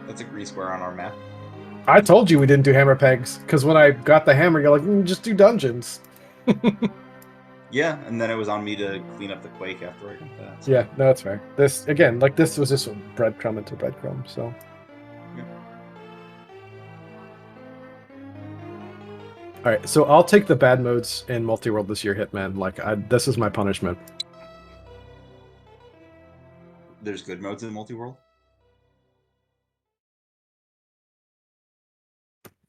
that's a green square on our map. I told you we didn't do Hammer Pegs, because when I got the hammer, you're like, just do dungeons. Yeah, and then it was on me to clean up the quake after I got that. So. Yeah, no, that's fair. This, again, like, this was just breadcrumb into breadcrumb, so... Yeah. Alright, so I'll take the bad modes in multi-world this year, Hitman. Like, this is my punishment. There's good modes in multi-world.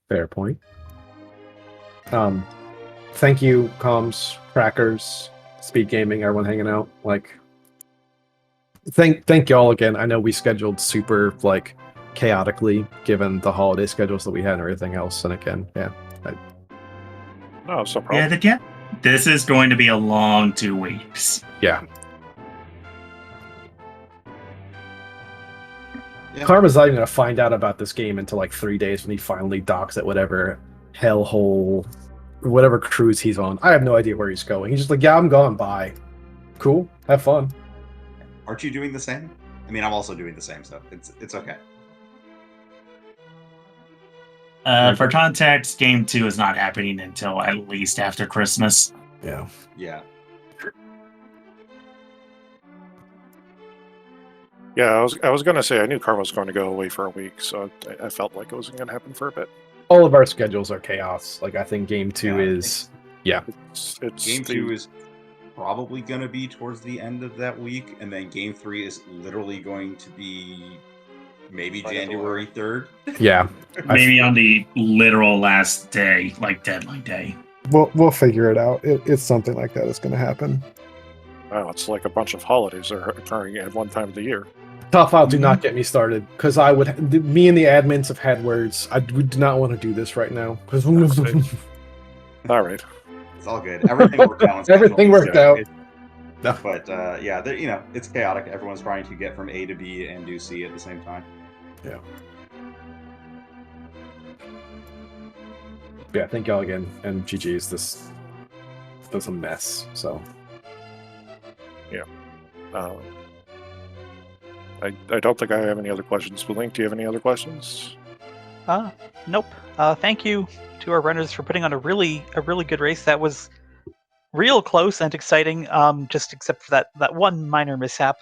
Fair point. Thank you, comms, trackers, SpeedGaming, everyone hanging out. Like, thank y'all again. I know we scheduled super, like, chaotically, given the holiday schedules that we had and everything else. And again, yeah. No, it's no problem. Yeah, this is going to be a long 2 weeks. Yeah. Yeah. Karma's not even going to find out about this game until like 3 days when he finally docks at whatever hellhole, whatever cruise he's on. I have no idea where he's going. He's just like, yeah, I'm gone. Bye. Cool. Have fun. Aren't you doing the same? I mean, I'm also doing the same, so it's okay. For context, Game 2 is not happening until at least after Christmas. Yeah. Yeah. Yeah, I was gonna say I knew Karma was going to go away for a week, so I felt like it wasn't gonna happen for a bit. All of our schedules are chaos. Like, I think Game 2 is... Yeah. It's Game 2 is probably going to be towards the end of that week, and then Game 3 is literally going to be maybe Right at the January 3rd. Yeah. Maybe on the literal last day, like deadline day. We'll figure it out. It's something like that is going to happen. Wow, it's like a bunch of holidays are occurring at one time of the year. Top file, do not get me started, because me and the admins have had words. We do not want to do this right now. All right. It's all good. Everything worked out. Everything worked out. But yeah, it's chaotic. Everyone's trying to get from A to B and do C at the same time. Yeah. Yeah, thank y'all again. And GG's, this was a mess, so. Yeah. I don't think I have any other questions. But Link, do you have any other questions? Nope. Thank you to our runners for putting on a really good race. That was real close and exciting. Just except for that one minor mishap.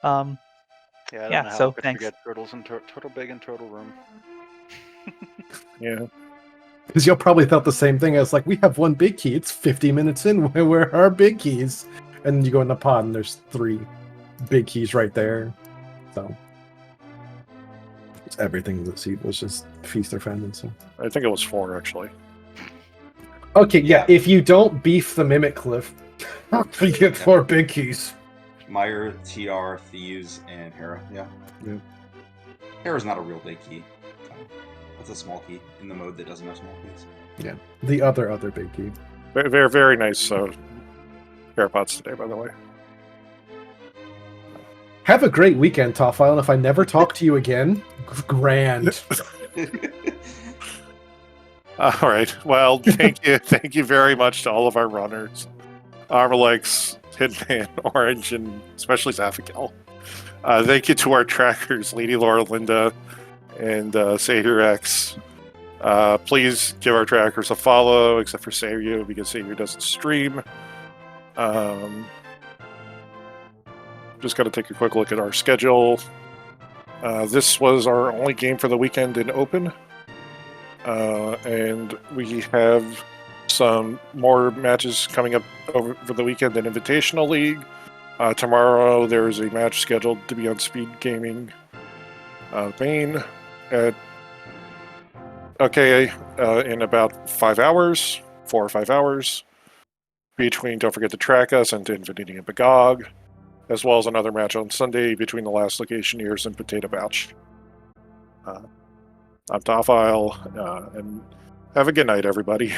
Yeah, I don't know how so I could thanks. forget Turtles and Turtle Big and Turtle Room. Yeah. Because y'all probably thought the same thing. I was like, we have one big key. It's 50 minutes in. Where are our big keys? And then you go in the pod and there's 3 big keys right there. So it's everything that seed was just feast or famine. So I think it was 4 actually. okay, yeah. If you don't beef the Mimic Cliff, you get 4 big keys. Meyer, TR, Thieves, and Hera. Yeah. Hera's not a real big key. That's a small key in the mode that doesn't have small keys. Yeah, the other big key. Very, very nice AirPods today, by the way. Have a great weekend, Toffile, and if I never talk to you again, grand. All right. Well, thank you very much to all of our runners, Armalex, Hitman, Orange, and especially Zaffikel. Thank you to our trackers, Lady Laura, Linda, and Savior X. Please give our trackers a follow, except for Savior, because Savior doesn't stream. Just got to take a quick look at our schedule. This was our only game for the weekend in Open. And we have some more matches coming up over the weekend in Invitational League. Tomorrow there's a match scheduled to be on SpeedGaming Maine at in about 5 hours, 4 or 5 hours. Between Don't Forget to Track Us and Infinity and Bagog, as well as another match on Sunday between the Last Locationeers and Potato Pouch. I'm Tophile, and have a good night, everybody.